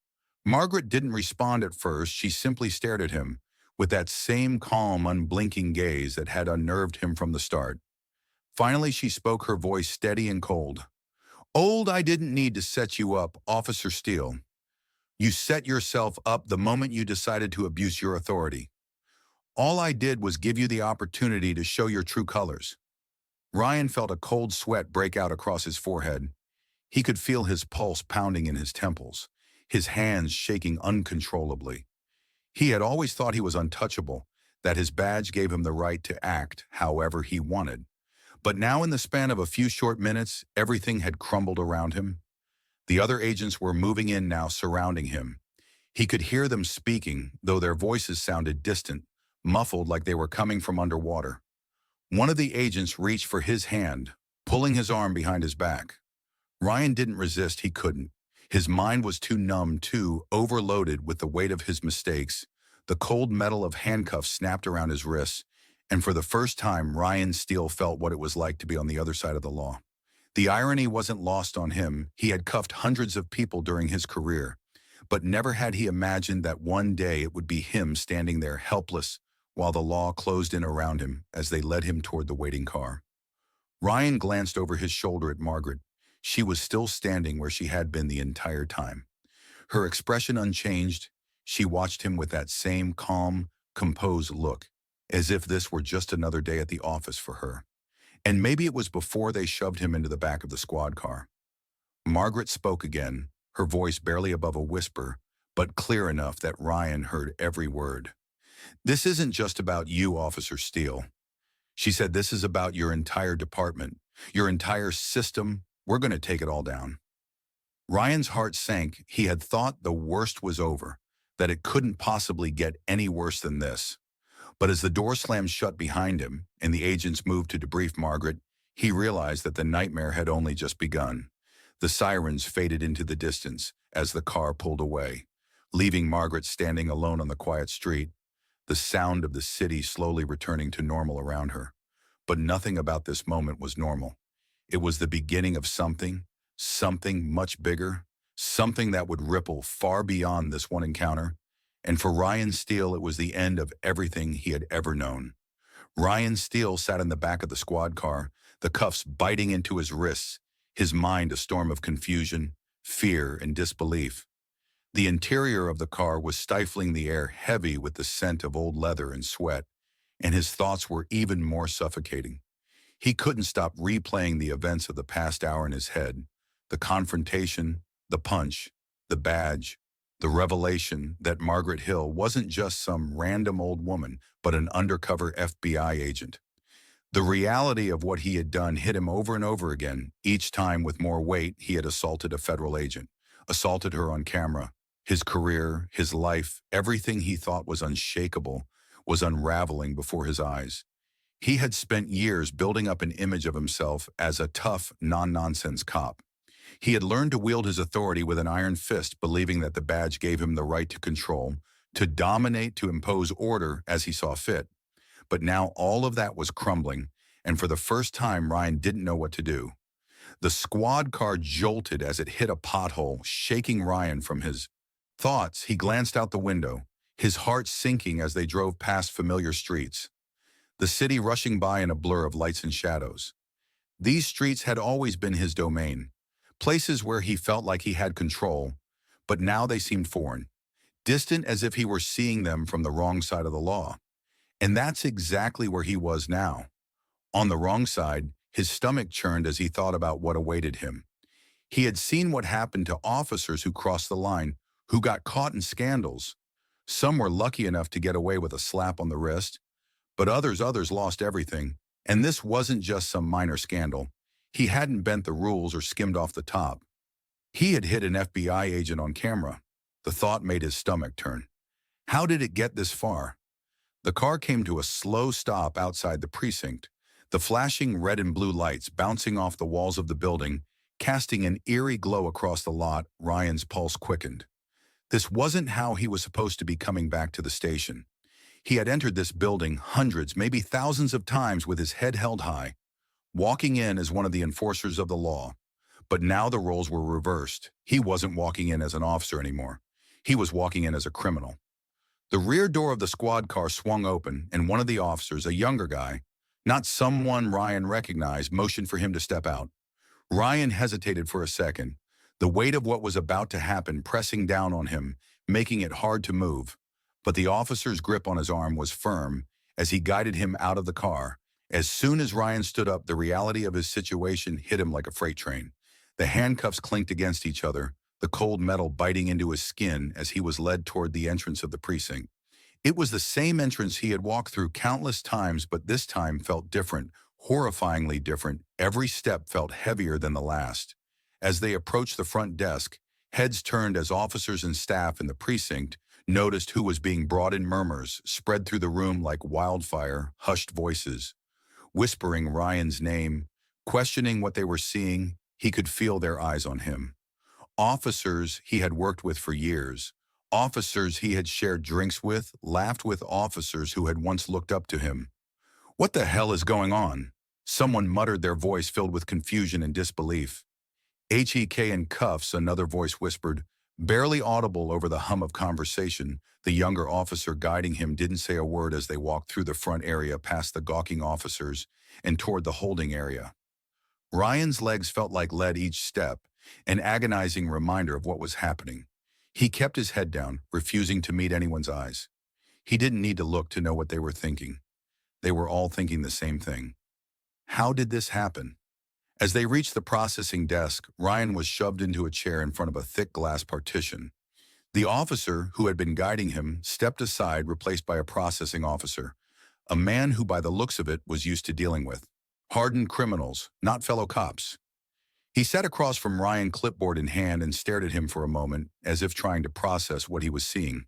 Margaret didn't respond at first. She simply stared at him, with that same calm, unblinking gaze that had unnerved him from the start. Finally, she spoke, her voice steady and cold. I didn't need to set you up, Officer Steele. You set yourself up the moment you decided to abuse your authority. All I did was give you the opportunity to show your true colors." Ryan felt a cold sweat break out across his forehead. He could feel his pulse pounding in his temples, his hands shaking uncontrollably. He had always thought he was untouchable, that his badge gave him the right to act however he wanted. But now, in the span of a few short minutes, everything had crumbled around him. The other agents were moving in now, surrounding him. He could hear them speaking, though their voices sounded distant, muffled, like they were coming from underwater. One of the agents reached for his hand, pulling his arm behind his back. Ryan didn't resist. He couldn't. His mind was too numb, too overloaded with the weight of his mistakes. The cold metal of handcuffs snapped around his wrists, and for the first time, Ryan Steele felt what it was like to be on the other side of the law. The irony wasn't lost on him. He had cuffed hundreds of people during his career, but never had he imagined that one day it would be him standing there helpless while the law closed in around him as they led him toward the waiting car. Ryan glanced over his shoulder at Margaret. She was still standing where she had been the entire time. Her expression unchanged. She watched him with that same calm, composed look, as if this were just another day at the office for her. And maybe it was before they shoved him into the back of the squad car. Margaret spoke again, her voice barely above a whisper, but clear enough that Ryan heard every word. "This isn't just about you, Officer Steele." She said, "This is about your entire department, your entire system. We're going to take it all down." Ryan's heart sank. He had thought the worst was over, that it couldn't possibly get any worse than this. But as the door slammed shut behind him and the agents moved to debrief Margaret, he realized that the nightmare had only just begun. The sirens faded into the distance as the car pulled away, leaving Margaret standing alone on the quiet street, the sound of the city slowly returning to normal around her. But nothing about this moment was normal. It was the beginning of something much bigger, something that would ripple far beyond this one encounter. And for Ryan Steele, it was the end of everything he had ever known. Ryan Steele sat in the back of the squad car, the cuffs biting into his wrists, his mind a storm of confusion, fear, and disbelief. The interior of the car was stifling the air, heavy with the scent of old leather and sweat, and his thoughts were even more suffocating. He couldn't stop replaying the events of the past hour in his head, the confrontation, the punch, the badge, the revelation that Margaret Hill wasn't just some random old woman, but an undercover FBI agent. The reality of what he had done hit him over and over again, each time with more weight. He had assaulted a federal agent, assaulted her on camera. His career, his life, everything he thought was unshakable, was unraveling before his eyes. He had spent years building up an image of himself as a tough, non-nonsense cop. He had learned to wield his authority with an iron fist, believing that the badge gave him the right to control, to dominate, to impose order as he saw fit. But now all of that was crumbling, and for the first time Ryan didn't know what to do. The squad car jolted as it hit a pothole, shaking Ryan from his thoughts. He glanced out the window, his heart sinking as they drove past familiar streets, the city rushing by in a blur of lights and shadows. These streets had always been his domain, places where he felt like he had control, but now they seemed foreign, distant, as if he were seeing them from the wrong side of the law. And that's exactly where he was now. On the wrong side, his stomach churned as he thought about what awaited him. He had seen what happened to officers who crossed the line, who got caught in scandals. Some were lucky enough to get away with a slap on the wrist, but others lost everything. And this wasn't just some minor scandal. He hadn't bent the rules or skimmed off the top. He had hit an FBI agent on camera. The thought made his stomach turn. How did it get this far? The car came to a slow stop outside the precinct, the flashing red and blue lights bouncing off the walls of the building, casting an eerie glow across the lot. Ryan's pulse quickened. This wasn't how he was supposed to be coming back to the station. He had entered this building hundreds, maybe thousands of times with his head held high, walking in as one of the enforcers of the law. But now the roles were reversed. He wasn't walking in as an officer anymore. He was walking in as a criminal. The rear door of the squad car swung open, and one of the officers, a younger guy, not someone Ryan recognized, motioned for him to step out. Ryan hesitated for a second, the weight of what was about to happen pressing down on him, making it hard to move. But the officer's grip on his arm was firm as he guided him out of the car. As soon as Ryan stood up, the reality of his situation hit him like a freight train. The handcuffs clinked against each other, the cold metal biting into his skin as he was led toward the entrance of the precinct. It was the same entrance he had walked through countless times, but this time felt different, horrifyingly different. Every step felt heavier than the last. As they approached the front desk, heads turned as officers and staff in the precinct noticed who was being brought in. Murmurs spread through the room like wildfire, hushed voices, whispering Ryan's name, questioning what they were seeing. He could feel their eyes on him. Officers he had worked with for years, officers he had shared drinks with, laughed with, officers who had once looked up to him. What the hell is going on? Someone muttered, their voice filled with confusion and disbelief. HEK in cuffs, another voice whispered, barely audible over the hum of conversation. The younger officer guiding him didn't say a word as they walked through the front area past the gawking officers and toward the holding area. Ryan's legs felt like lead each step, an agonizing reminder of what was happening. He kept his head down, refusing to meet anyone's eyes. He didn't need to look to know what they were thinking. They were all thinking the same thing. How did this happen? As they reached the processing desk, Ryan was shoved into a chair in front of a thick glass partition. The officer who had been guiding him stepped aside, replaced by a processing officer, a man who by the looks of it was used to dealing with hardened criminals, not fellow cops. He sat across from Ryan, clipboard in hand, and stared at him for a moment, as if trying to process what he was seeing.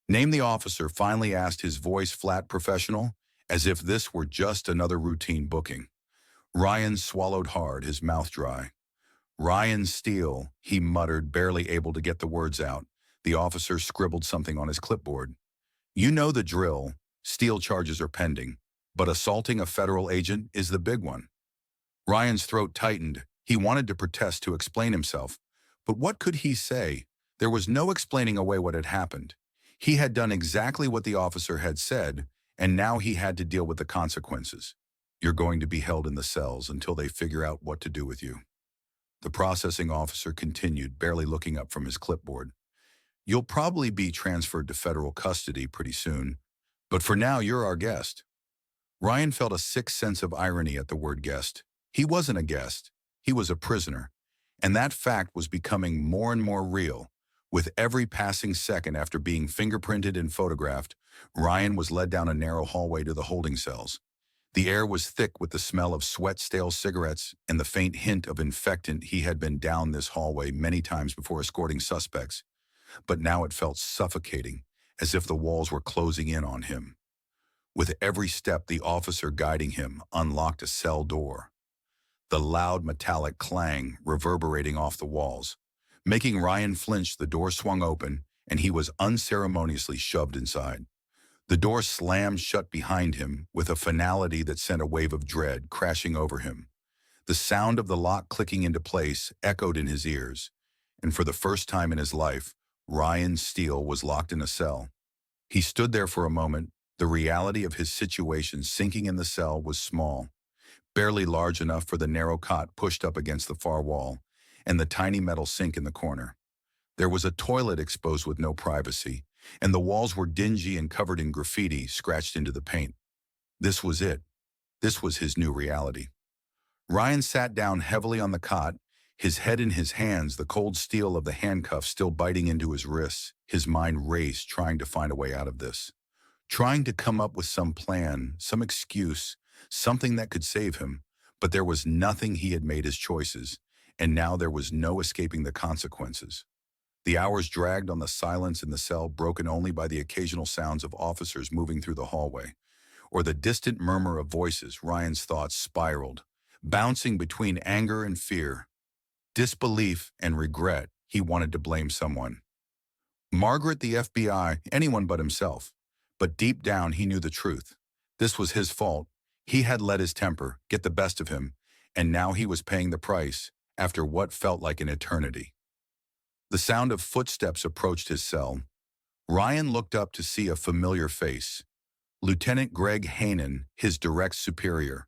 Name the officer, finally asked, his voice flat, professional, as if this were just another routine booking. Ryan swallowed hard, his mouth dry. Ryan Steele, he muttered, barely able to get the words out. The officer scribbled something on his clipboard. You know the drill. Steele charges are pending, but assaulting a federal agent is the big one. Ryan's throat tightened. He wanted to protest, to explain himself. But what could he say? There was no explaining away what had happened. He had done exactly what the officer had said, and now he had to deal with the consequences. You're going to be held in the cells until they figure out what to do with you. The processing officer continued, barely looking up from his clipboard. You'll probably be transferred to federal custody pretty soon, but for now you're our guest. Ryan felt a sick sense of irony at the word guest. He wasn't a guest. He was a prisoner, and that fact was becoming more and more real. With every passing second after being fingerprinted and photographed, Ryan was led down a narrow hallway to the holding cells. The air was thick with the smell of sweat, stale cigarettes, and the faint hint of infectant. He had been down this hallway many times before escorting suspects, but now it felt suffocating, as if the walls were closing in on him. With every step, the officer guiding him unlocked a cell door, the loud metallic clang reverberating off the walls. Making Ryan flinch, the door swung open, and he was unceremoniously shoved inside. The door slammed shut behind him with a finality that sent a wave of dread crashing over him. The sound of the lock clicking into place echoed in his ears, and for the first time in his life, Ryan Steele was locked in a cell. He stood there for a moment. The reality of his situation sinking in the cell was small, barely large enough for the narrow cot pushed up against the far wall, and the tiny metal sink in the corner. There was a toilet exposed with no privacy, and the walls were dingy and covered in graffiti scratched into the paint. This was it. This was his new reality. Ryan sat down heavily on the cot, his head in his hands, the cold steel of the handcuffs still biting into his wrists. His mind raced, trying to find a way out of this, trying to come up with some plan, some excuse, something that could save him. But there was nothing. He had made his choices, and now there was no escaping the consequences. The hours dragged on, the silence in the cell broken only by the occasional sounds of officers moving through the hallway, or the distant murmur of voices. Ryan's thoughts spiraled, bouncing between anger and fear, disbelief and regret. He wanted to blame someone. Margaret, the FBI, anyone but himself. But deep down, he knew the truth. This was his fault. He had let his temper get the best of him, and now he was paying the price after what felt like an eternity. The sound of footsteps approached his cell. Ryan looked up to see a familiar face. Lieutenant Greg Hanen, his direct superior.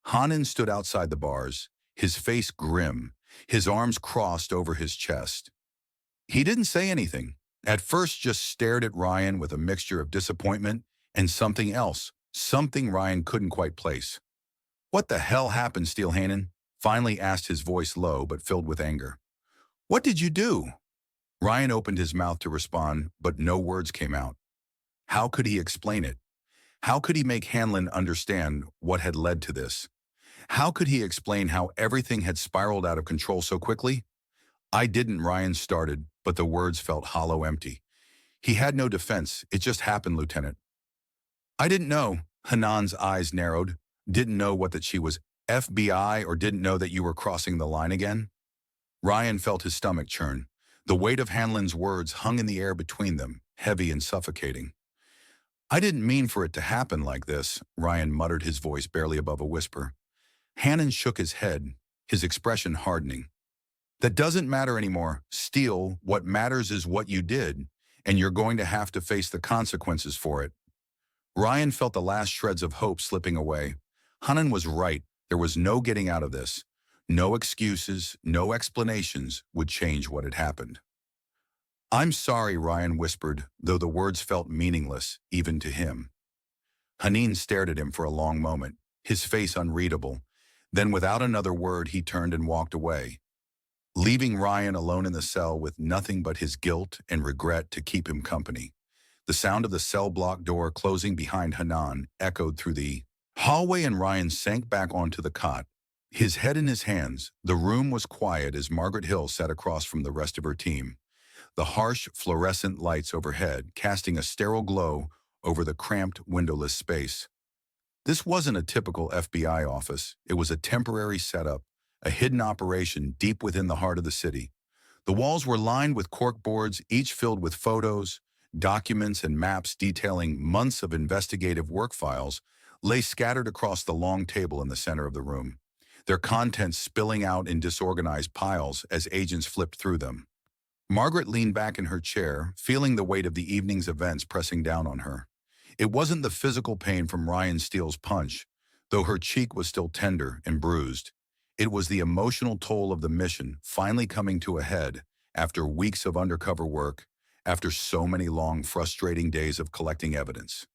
Hanen stood outside the bars, his face grim, his arms crossed over his chest. He didn't say anything. At first, just stared at Ryan with a mixture of disappointment and something else, something Ryan couldn't quite place. "What the hell happened, Steele Hanen?" finally asked, his voice low but filled with anger. "What did you do?" Ryan opened his mouth to respond, but no words came out. How could he explain it? How could he make Hanlon understand what had led to this? How could he explain how everything had spiraled out of control so quickly? "I didn't," Ryan started, but the words felt hollow, empty. He had no defense. "It just happened, Lieutenant." "I didn't know." Hanan's eyes narrowed. "Didn't know what, that she was FBI, or didn't know that you were crossing the line again?" Ryan felt his stomach churn. The weight of Hanlon's words hung in the air between them, heavy and suffocating. "I didn't mean for it to happen like this," Ryan muttered, his voice barely above a whisper. Hannon shook his head, his expression hardening. "That doesn't matter anymore, Steele. What matters is what you did, and you're going to have to face the consequences for it." Ryan felt the last shreds of hope slipping away. Hannon was right. There was no getting out of this. No excuses, no explanations would change what had happened. "I'm sorry," Ryan whispered, though the words felt meaningless, even to him. Haneen stared at him for a long moment, his face unreadable. Then, without another word, he turned and walked away, leaving Ryan alone in the cell with nothing but his guilt and regret to keep him company. The sound of the cell block door closing behind Hanan echoed through the hallway, and Ryan sank back onto the cot, his head in his hands. The room was quiet as Margaret Hill sat across from the rest of her team, the harsh fluorescent lights overhead casting a sterile glow over the cramped, windowless space. This wasn't a typical FBI office. It was a temporary setup, a hidden operation deep within the heart of the city. The walls were lined with corkboards, each filled with photos, documents, and maps detailing months of investigative work. Files lay scattered across the long table in the center of the room, their contents spilling out in disorganized piles as agents flipped through them. Margaret leaned back in her chair, feeling the weight of the evening's events pressing down on her. It wasn't the physical pain from Ryan Steele's punch, though her cheek was still tender and bruised. It was the emotional toll of the mission finally coming to a head after weeks of undercover work, after so many long, frustrating days of collecting evidence.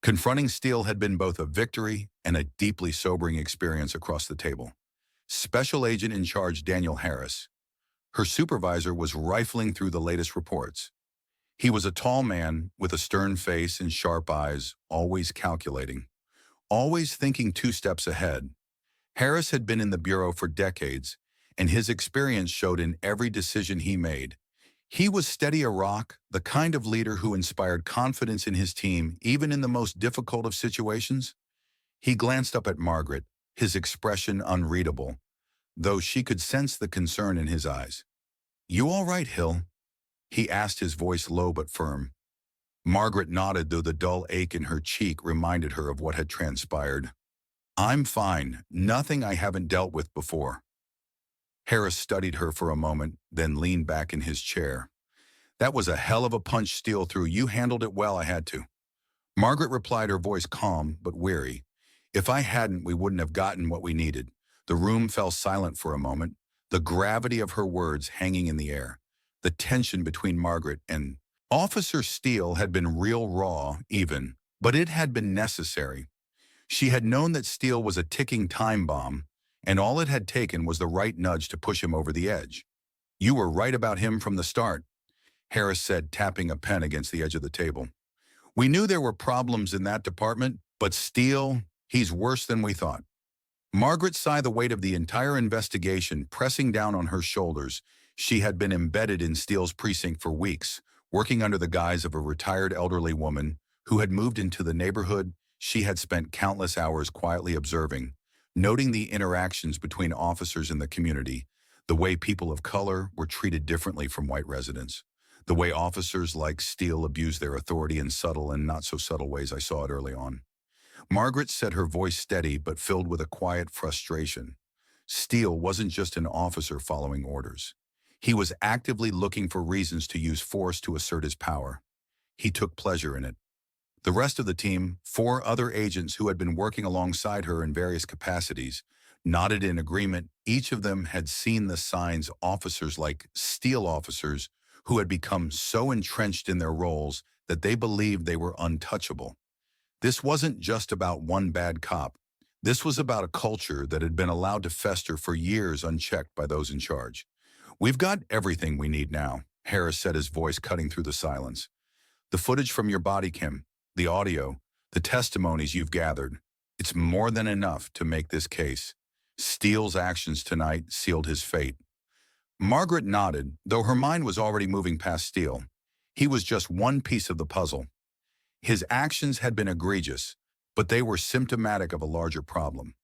Confronting Steele had been both a victory and a deeply sobering experience across the table. Special Agent in Charge Daniel Harris, her supervisor, was rifling through the latest reports. He was a tall man with a stern face and sharp eyes, always calculating, always thinking 2 steps ahead. Harris had been in the Bureau for decades, and his experience showed in every decision he made. He was steady a rock, the kind of leader who inspired confidence in his team even in the most difficult of situations. He glanced up at Margaret, his expression unreadable, though she could sense the concern in his eyes. "You all right, Hill?" he asked, his voice low but firm. Margaret nodded, though the dull ache in her cheek reminded her of what had transpired. "I'm fine, nothing I haven't dealt with before." Harris studied her for a moment, then leaned back in his chair. "That was a hell of a punch Steele threw. You handled it well, I had to." Margaret replied, her voice calm but weary. "If I hadn't, we wouldn't have gotten what we needed." The room fell silent for a moment, the gravity of her words hanging in the air. The tension between Margaret and Officer Steele had been real raw, even, but it had been necessary. She had known that Steele was a ticking time bomb, and all it had taken was the right nudge to push him over the edge. "You were right about him from the start," Harris said, tapping a pen against the edge of the table. "We knew there were problems in that department, but Steele, he's worse than we thought." Margaret sighed, the weight of the entire investigation pressing down on her shoulders. She had been embedded in Steele's precinct for weeks, working under the guise of a retired elderly woman who had moved into the neighborhood. She had spent countless hours quietly observing, noting the interactions between officers in the community, the way people of color were treated differently from white residents, the way officers like Steele abused their authority in subtle and not so subtle ways. I saw it early on. Margaret said, her voice steady but filled with a quiet frustration. Steele wasn't just an officer following orders. He was actively looking for reasons to use force to assert his power. He took pleasure in it. The rest of the team, 4 other agents who had been working alongside her in various capacities, nodded in agreement. Each of them had seen the signs. Officers like Steele, officers who had become so entrenched in their roles that they believed they were untouchable. This wasn't just about one bad cop. This was about a culture that had been allowed to fester for years unchecked by those in charge. "We've got everything we need now," Harris said, his voice cutting through the silence. "The footage from your body cam, the audio, the testimonies you've gathered. It's more than enough to make this case. Steele's actions tonight sealed his fate." Margaret nodded, though her mind was already moving past Steele. He was just one piece of the puzzle. His actions had been egregious, but they were symptomatic of a larger problem.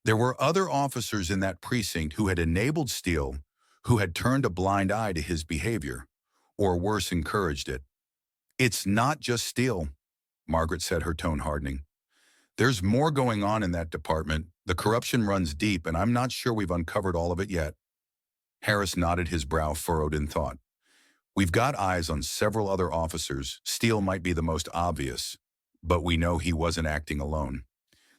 There were other officers in that precinct who had enabled Steele, who had turned a blind eye to his behavior, or worse, encouraged it. "It's not just Steele," Margaret said, her tone hardening. "There's more going on in that department. The corruption runs deep, and I'm not sure we've uncovered all of it yet." Harris nodded, his brow furrowed in thought. "We've got eyes on several other officers. Steele might be the most obvious, but we know he wasn't acting alone.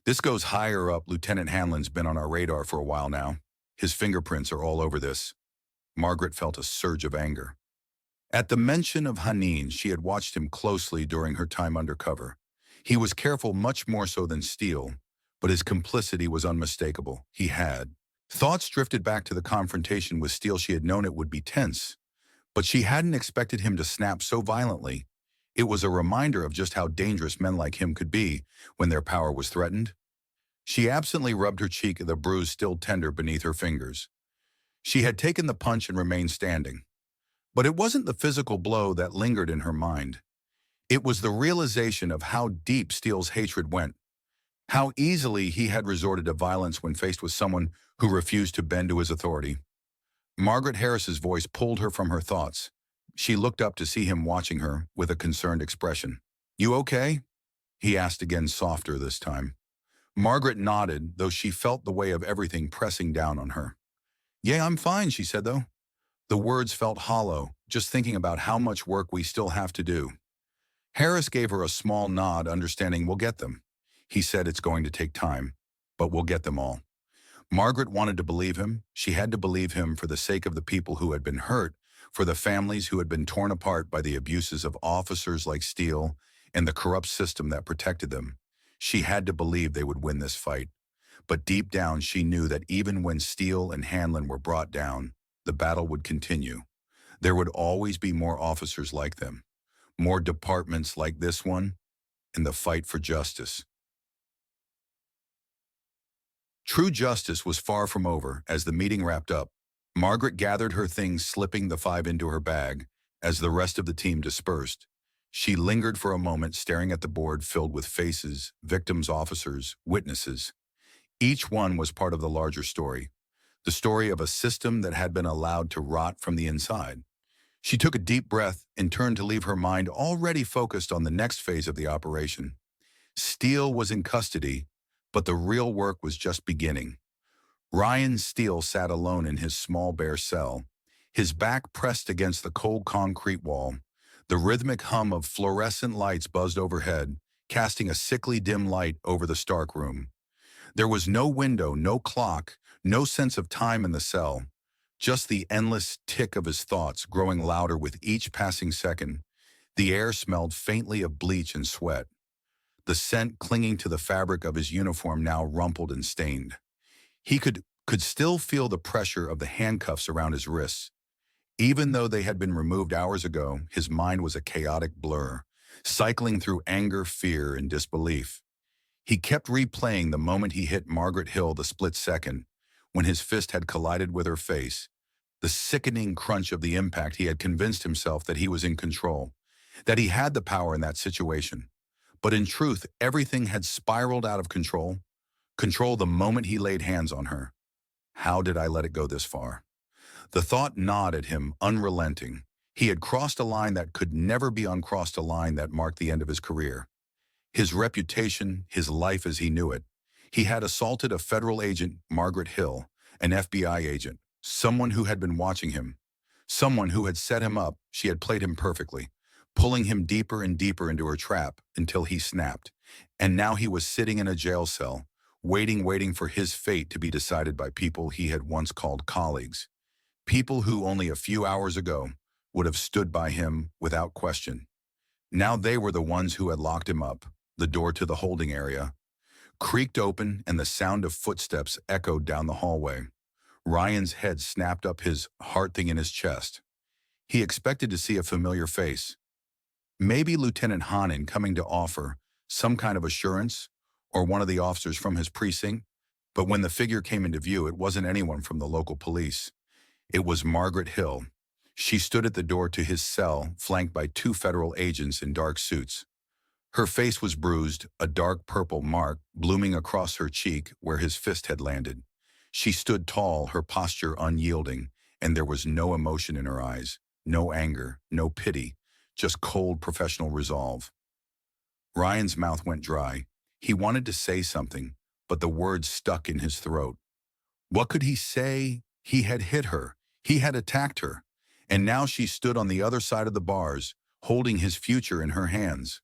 This goes higher up. Lieutenant Hanlon's been on our radar for a while now. His fingerprints are all over this." Margaret felt a surge of anger. At the mention of Haneen, she had watched him closely during her time undercover. He was careful, much more so than Steele, but his complicity was unmistakable. He had. Thoughts drifted back to the confrontation with Steele. She had known it would be tense, but she hadn't expected him to snap so violently. It was a reminder of just how dangerous men like him could be when their power was threatened. She absently rubbed her cheek, the bruise still tender beneath her fingers. She had taken the punch and remained standing. But it wasn't the physical blow that lingered in her mind. It was the realization of how deep Steele's hatred went, how easily he had resorted to violence when faced with someone who refused to bend to his authority. Margaret Harris's voice pulled her from her thoughts. She looked up to see him watching her with a concerned expression. "You okay?" he asked again, softer this time. Margaret nodded, though she felt the weight of everything pressing down on her. "Yeah, I'm fine," she said, though. The words felt hollow, just thinking about how much work we still have to do. Harris gave her a small nod, understanding. "We'll get them." He said, "It's going to take time, but we'll get them all." Margaret wanted to believe him. She had to believe him for the sake of the people who had been hurt, for the families who had been torn apart by the abuses of officers like Steele and the corrupt system that protected them. She had to believe they would win this fight. But deep down, she knew that even when Steele and Hanlon were brought down, the battle would continue. There would always be more officers like them, more departments like this one, in the fight for justice. True justice was far from over. As the meeting wrapped up, Margaret gathered her things, slipping the 5 into her bag. As the rest of the team dispersed, she lingered for a moment staring at the board filled with faces, victims, officers, witnesses. Each one was part of the larger story, the story of a system that had been allowed to rot from the inside. She took a deep breath and turned to leave her mind already focused on the next phase of the operation. Steele was in custody, but the real work was just beginning. Ryan Steele sat alone in his small bare cell, his back pressed against the cold concrete wall. The rhythmic hum of fluorescent lights buzzed overhead, casting a sickly dim light over the stark room. There was no window, no clock, no sense of time in the cell, just the endless tick of his thoughts growing louder with each passing second. The air smelled faintly of bleach and sweat, the scent clinging to the fabric of his uniform now rumpled and stained. He could still feel the pressure of the handcuffs around his wrists. Even though they had been removed hours ago, his mind was a chaotic blur, cycling through anger, fear, and disbelief. He kept replaying the moment he hit Margaret Hill, the split second, when his fist had collided with her face. The sickening crunch of the impact. He had convinced himself that he was in control, that he had the power in that situation. But in truth, everything had spiraled out of control. Control the moment he laid hands on her. How did I let it go this far? The thought gnawed at him, unrelenting. He had crossed a line that could never be uncrossed, a line that marked the end of his career. His reputation, his life as he knew it. He had assaulted a federal agent, Margaret Hill, an FBI agent, someone who had been watching him, someone who had set him up. She had played him perfectly, pulling him deeper and deeper into her trap until he snapped. And now he was sitting in a jail cell, waiting for his fate to be decided by people he had once called colleagues, people who only a few hours ago would have stood by him without question. Now they were the ones who had locked him up. The door to the holding area creaked open and the sound of footsteps echoed down the hallway. Ryan's head snapped up, his heart thing in his chest. He expected to see a familiar face. Maybe Lieutenant Hanen coming to offer some kind of assurance, or one of the officers from his precinct. But when the figure came into view, it wasn't anyone from the local police. It was Margaret Hill. She stood at the door to his cell, flanked by two federal agents in dark suits. Her face was bruised, a dark purple mark blooming across her cheek where his fist had landed. She stood tall, her posture unyielding, and there was no emotion in her eyes, no anger, no pity, just cold professional resolve. Ryan's mouth went dry. He wanted to say something, but the words stuck in his throat. What could he say? He had hit her. He had attacked her. And now she stood on the other side of the bars, holding his future in her hands.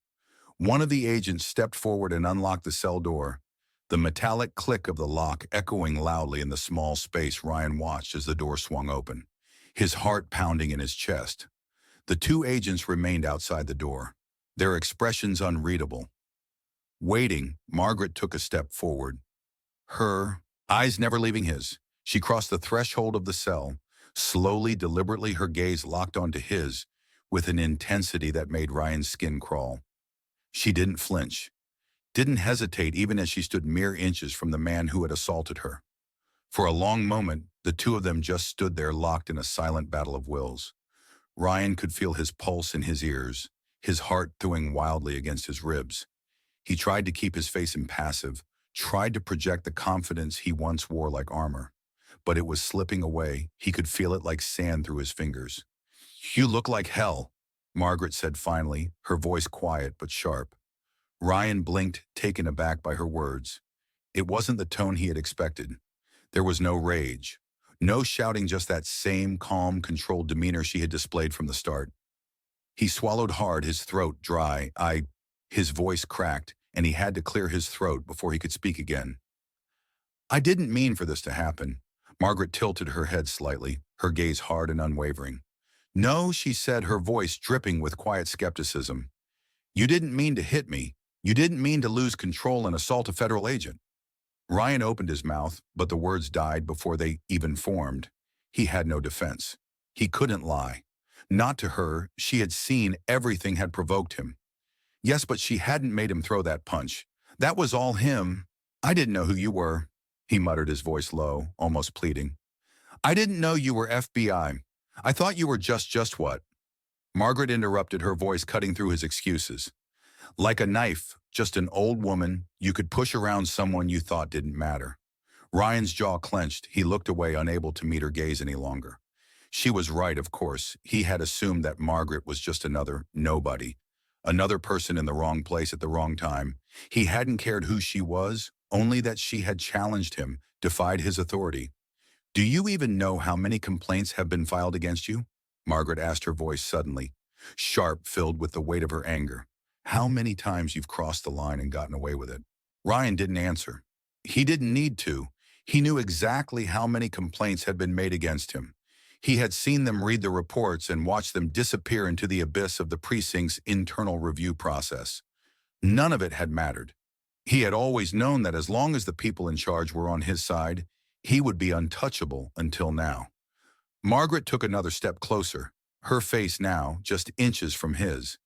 One of the agents stepped forward and unlocked the cell door, the metallic click of the lock echoing loudly in the small space. Ryan watched as the door swung open, his heart pounding in his chest. The two agents remained outside the door, their expressions unreadable. Waiting, Margaret took a step forward, her eyes never leaving his. She crossed the threshold of the cell, slowly, deliberately, her gaze locked onto his with an intensity that made Ryan's skin crawl. She didn't flinch, didn't hesitate even as she stood mere inches from the man who had assaulted her. For a long moment, the two of them just stood there locked in a silent battle of wills. Ryan could feel his pulse in his ears, his heart throbbing wildly against his ribs. He tried to keep his face impassive, tried to project the confidence he once wore like armor. But it was slipping away. He could feel it like sand through his fingers. "You look like hell," Margaret said finally, her voice quiet but sharp. Ryan blinked, taken aback by her words. It wasn't the tone he had expected. There was no rage, no shouting, just that same calm, controlled demeanor she had displayed from the start. He swallowed hard, his throat dry. His voice cracked, and he had to clear his throat before he could speak again. "I didn't mean for this to happen." Margaret tilted her head slightly, her gaze hard and unwavering. "No," she said, her voice dripping with quiet skepticism. "You didn't mean to hit me. You didn't mean to lose control and assault a federal agent." Ryan opened his mouth, but the words died before they even formed. He had no defense. He couldn't lie. Not to her. She had seen everything had provoked him. Yes, but she hadn't made him throw that punch. That was all him. "I didn't know who you were," he muttered, his voice low, almost pleading. "I didn't know you were FBI. I thought you were just what?" Margaret interrupted, her voice cutting through his excuses. Like a knife, just an old woman you could push around someone you thought didn't matter. Ryan's jaw clenched. He looked away, unable to meet her gaze any longer. She was right, of course. He had assumed that Margaret was just another nobody, another person in the wrong place at the wrong time. He hadn't cared who she was, only that she had challenged him, defied his authority. "Do you even know how many complaints have been filed against you?" Margaret asked, her voice suddenly, sharp, filled with the weight of her anger. "How many times you've crossed the line and gotten away with it?" Ryan didn't answer. He didn't need to. He knew exactly how many complaints had been made against him. He had seen them, read the reports, and watched them disappear into the abyss of the precinct's internal review process. None of it had mattered. He had always known that as long as the people in charge were on his side, he would be untouchable until now. Margaret took another step closer, her face now just inches from his.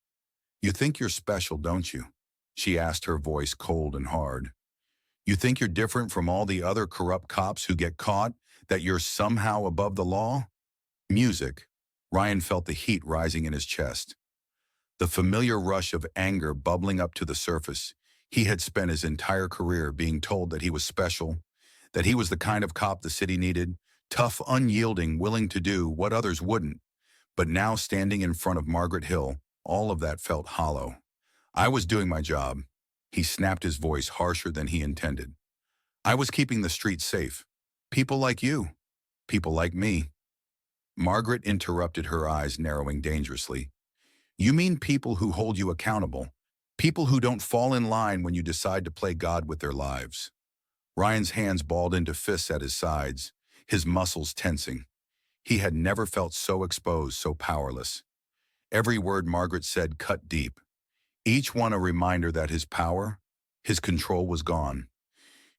"You think you're special, don't you?" she asked, her voice cold and hard. "You think you're different from all the other corrupt cops who get caught, that you're somehow above the law?" Music. Ryan felt the heat rising in his chest. The familiar rush of anger bubbling up to the surface. He had spent his entire career being told that he was special, that he was the kind of cop the city needed, tough, unyielding, willing to do what others wouldn't. But now, standing in front of Margaret Hill, all of that felt hollow. "I was doing my job." He snapped, his voice harsher than he intended. "I was keeping the streets safe. People like you. People like me." Margaret interrupted, her eyes narrowing dangerously. "You mean people who hold you accountable? People who don't fall in line when you decide to play God with their lives?" Ryan's hands balled into fists at his sides, his muscles tensing. He had never felt so exposed, so powerless. Every word Margaret said cut deep, each one a reminder that his power, his control was gone.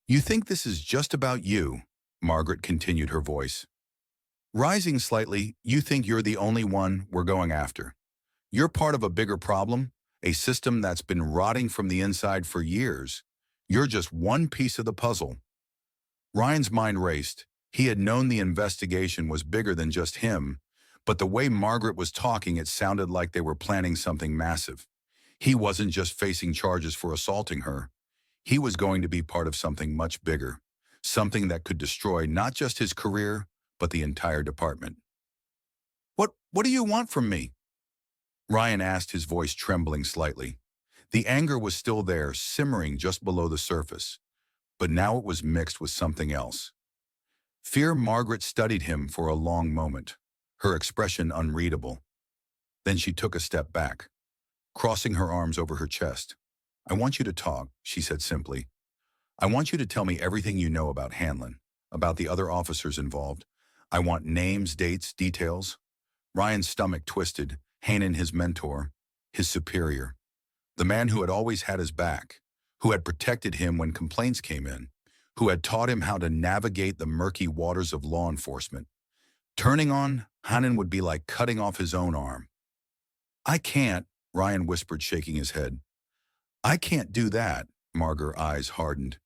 "You think this is just about you?" Margaret continued, her voice rising slightly. "You think you're the only one we're going after? You're part of a bigger problem, a system that's been rotting from the inside for years. You're just one piece of the puzzle." Ryan's mind raced. He had known the investigation was bigger than just him, but the way Margaret was talking, it sounded like they were planning something massive. He wasn't just facing charges for assaulting her. He was going to be part of something much bigger, something that could destroy not just his career, but the entire department. What do you want from me?" Ryan asked, his voice trembling slightly. The anger was still there, simmering just below the surface, but now it was mixed with something else. Fear. Margaret studied him for a long moment, her expression unreadable. Then she took a step back, crossing her arms over her chest. "I want you to talk," she said simply. "I want you to tell me everything you know about Hanlon, about the other officers involved. I want names, dates, details." Ryan's stomach twisted. Hannon, his mentor, his superior, the man who had always had his back, who had protected him when complaints came in, who had taught him how to navigate the murky waters of law enforcement. Turning on Hannon would be like cutting off his own arm. "I can't," Ryan whispered, shaking his head. "I can't do that." Margaret's eyes hardened.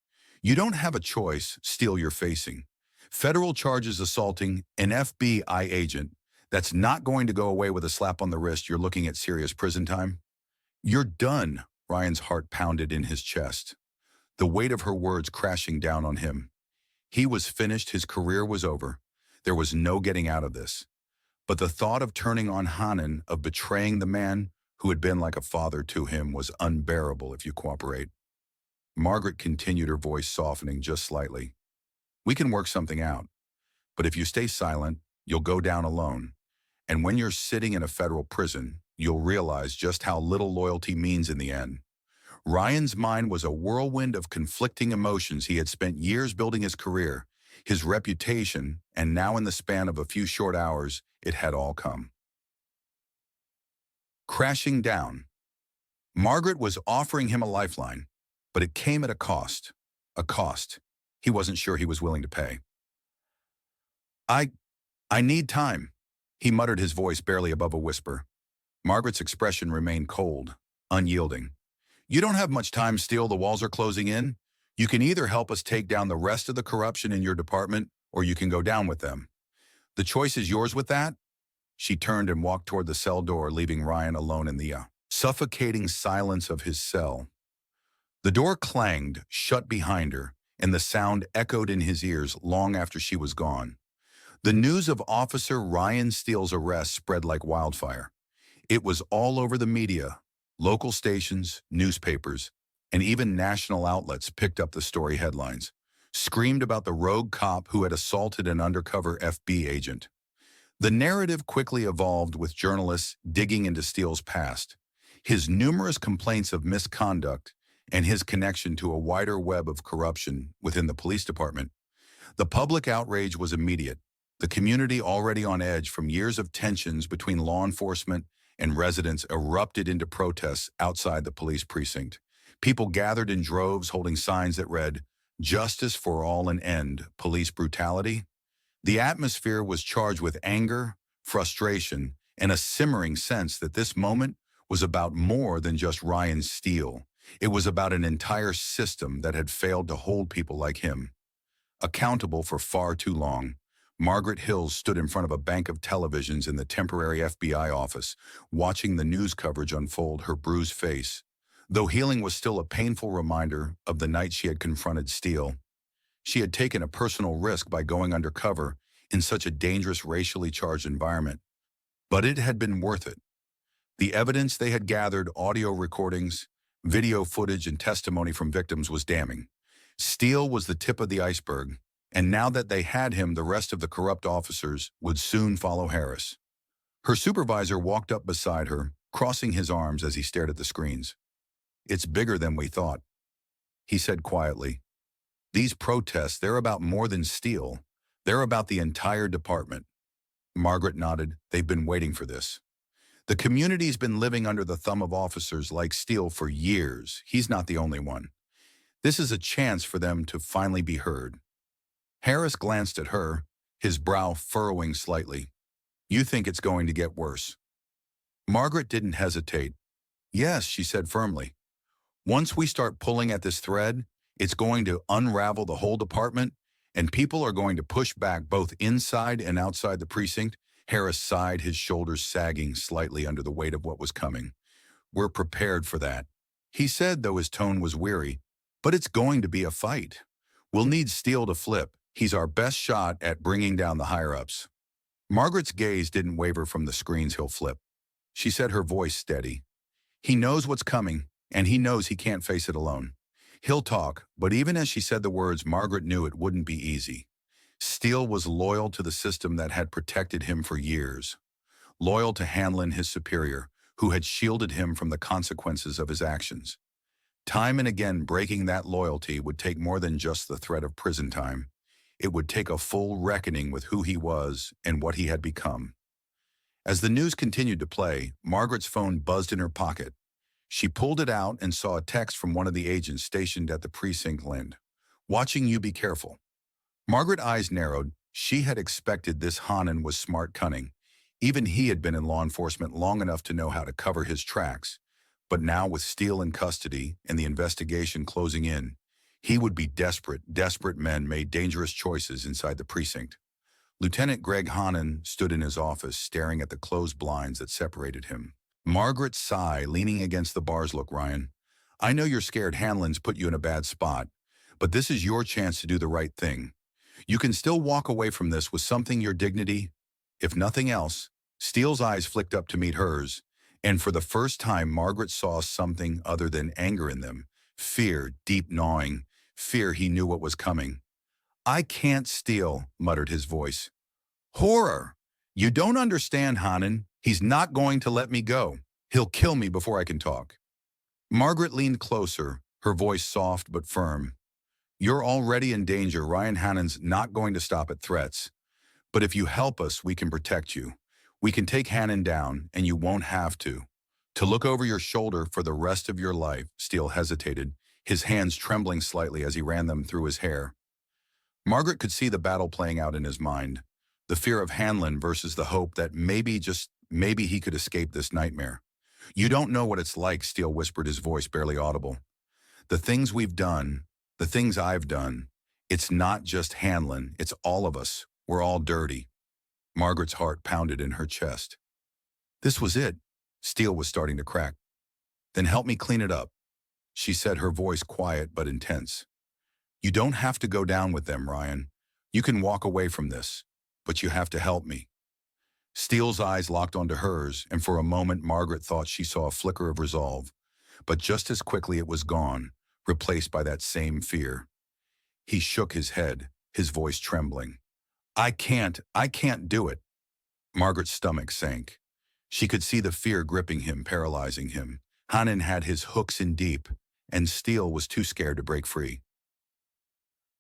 "You don't have a choice. Steel you're facing. Federal charges assaulting an FBI agent. That's not going to go away with a slap on the wrist. You're looking at serious prison time." "You're done." Ryan's heart pounded in his chest, the weight of her words crashing down on him. He was finished. His career was over. There was no getting out of this. But the thought of turning on Hannon, of betraying the man who had been like a father to him, was unbearable. "If you cooperate," Margaret continued, her voice softening just slightly, "we can work something out. But if you stay silent, you'll go down alone. And when you're sitting in a federal prison, you'll realize just how little loyalty means in the end." Ryan's mind was a whirlwind of conflicting emotions. He had spent years building his career, his reputation, and now in the span of a few short hours, it had all come crashing down. Margaret was offering him a lifeline, but it came at a cost he wasn't sure he was willing to pay. I, I need time," he muttered, his voice barely above a whisper. Margaret's expression remained cold, unyielding. "You don't have much time, Steele. The walls are closing in. You can either help us take down the rest of the corruption in your department, or you can go down with them. The choice is yours with that." She turned and walked toward the cell door, leaving Ryan alone in the suffocating silence of his cell. The door clanged, shut behind her, and the sound echoed in his ears long after she was gone. The news of Officer Ryan Steele's arrest spread like wildfire. It was all over the media. Local stations, newspapers, and even national outlets picked up the story headlines, screamed about the rogue cop who had assaulted an undercover FB agent. The narrative quickly evolved with journalists digging into Steele's past, his numerous complaints of misconduct, and his connection to a wider web of corruption within the police department. The public outrage was immediate. The community, already on edge from years of tensions between law enforcement and residents, erupted into protests outside the police precinct. People gathered in droves holding signs that read, "Justice for all and end police brutality." The atmosphere was charged with anger, frustration, and a simmering sense that this moment was about more than just Ryan Steele. It was about an entire system that had failed to hold people like him accountable for far too long. Margaret Hills stood in front of a bank of televisions in the temporary FBI office, watching the news coverage unfold, her bruised face. Though healing was still a painful reminder of the night she had confronted Steele, she had taken a personal risk by going undercover in such a dangerous, racially charged environment. But it had been worth it. The evidence they had gathered, audio recordings, video footage, and testimony from victims, was damning. Steele was the tip of the iceberg, and now that they had him, the rest of the corrupt officers would soon follow Harris. Her supervisor walked up beside her, crossing his arms as he stared at the screens. "It's bigger than we thought," he said quietly. "These protests, they're about more than Steele. They're about the entire department." Margaret nodded. "They've been waiting for this. The community's been living under the thumb of officers like Steele for years. He's not the only one. This is a chance for them to finally be heard." Harris glanced at her, his brow furrowing slightly. "You think it's going to get worse?" Margaret didn't hesitate. "Yes," she said firmly. "Once we start pulling at this thread, it's going to unravel the whole department, and people are going to push back both inside and outside the precinct." Harris sighed, his shoulders sagging slightly under the weight of what was coming. "We're prepared for that," he said, though his tone was weary. "But it's going to be a fight. We'll need Steele to flip. He's our best shot at bringing down the higher-ups." Margaret's gaze didn't waver from the screens. "He'll flip," she said, her voice steady. "He knows what's coming, and he knows he can't face it alone. He'll talk," but even as she said the words, Margaret knew it wouldn't be easy. Steele was loyal to the system that had protected him for years, loyal to Hanlon, his superior, who had shielded him from the consequences of his actions. Time and again, breaking that loyalty would take more than just the threat of prison time. It would take a full reckoning with who he was and what he had become. As the news continued to play, Margaret's phone buzzed in her pocket. She pulled it out and saw a text from one of the agents stationed at the precinct end. "Watching you, be careful." Margaret's eyes narrowed. She had expected this. Hannon was smart, cunning. Even he had been in law enforcement long enough to know how to cover his tracks. But now, with Steele in custody and the investigation closing in, he would be desperate. Desperate men made dangerous choices inside the precinct. Lieutenant Greg Hannon stood in his office, staring at the closed blinds that separated him. Margaret sighed, leaning against the bars. "Look, Ryan, I know you're scared Hanlon's put you in a bad spot, but this is your chance to do the right thing. You can still walk away from this with something, your dignity. If nothing else." Steele's eyes flicked up to meet hers, and for the first time Margaret saw something other than anger in them. Fear, deep gnawing. Fear he knew what was coming. "I can't." Steele muttered, his voice. "Horror! You don't understand, Hannon. He's not going to let me go. He'll kill me before I can talk." Margaret leaned closer, her voice soft but firm. "You're already in danger. Ryan Hannon's not going to stop at threats. But if you help us, we can protect you. We can take Hannon down, and you won't have to look over your shoulder for the rest of your life." Steele hesitated, his hands trembling slightly as he ran them through his hair. Margaret could see the battle playing out in his mind. The fear of Hanlon versus the hope that maybe, just maybe, he could escape this nightmare. "You don't know what it's like," Steele whispered, his voice barely audible. "The things we've done, the things I've done, it's not just Hanlon, it's all of us. We're all dirty." Margaret's heart pounded in her chest. This was it. Steel was starting to crack. Then help me clean it up, she said, her voice quiet but intense. You don't have to go down with them, Ryan. You can walk away from this, but you have to help me. Steele's eyes locked onto hers, and for a moment Margaret thought she saw a flicker of resolve, but just as quickly it was gone, replaced by that same fear. He shook his head, his voice trembling. I can't do it. Margaret's stomach sank. She could see the fear gripping him, paralyzing him. Hanan had his hooks in deep, and Steele was too scared to break free.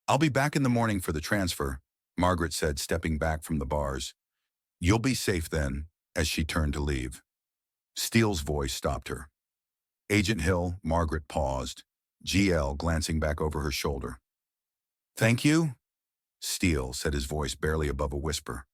I'll be back in the morning for the transfer, Margaret said, stepping back from the bars. You'll be safe then, as she turned to leave. Steele's voice stopped her. Agent Hill, Margaret paused, GL glancing back over her shoulder. Thank you? Steele said, his voice barely above a whisper.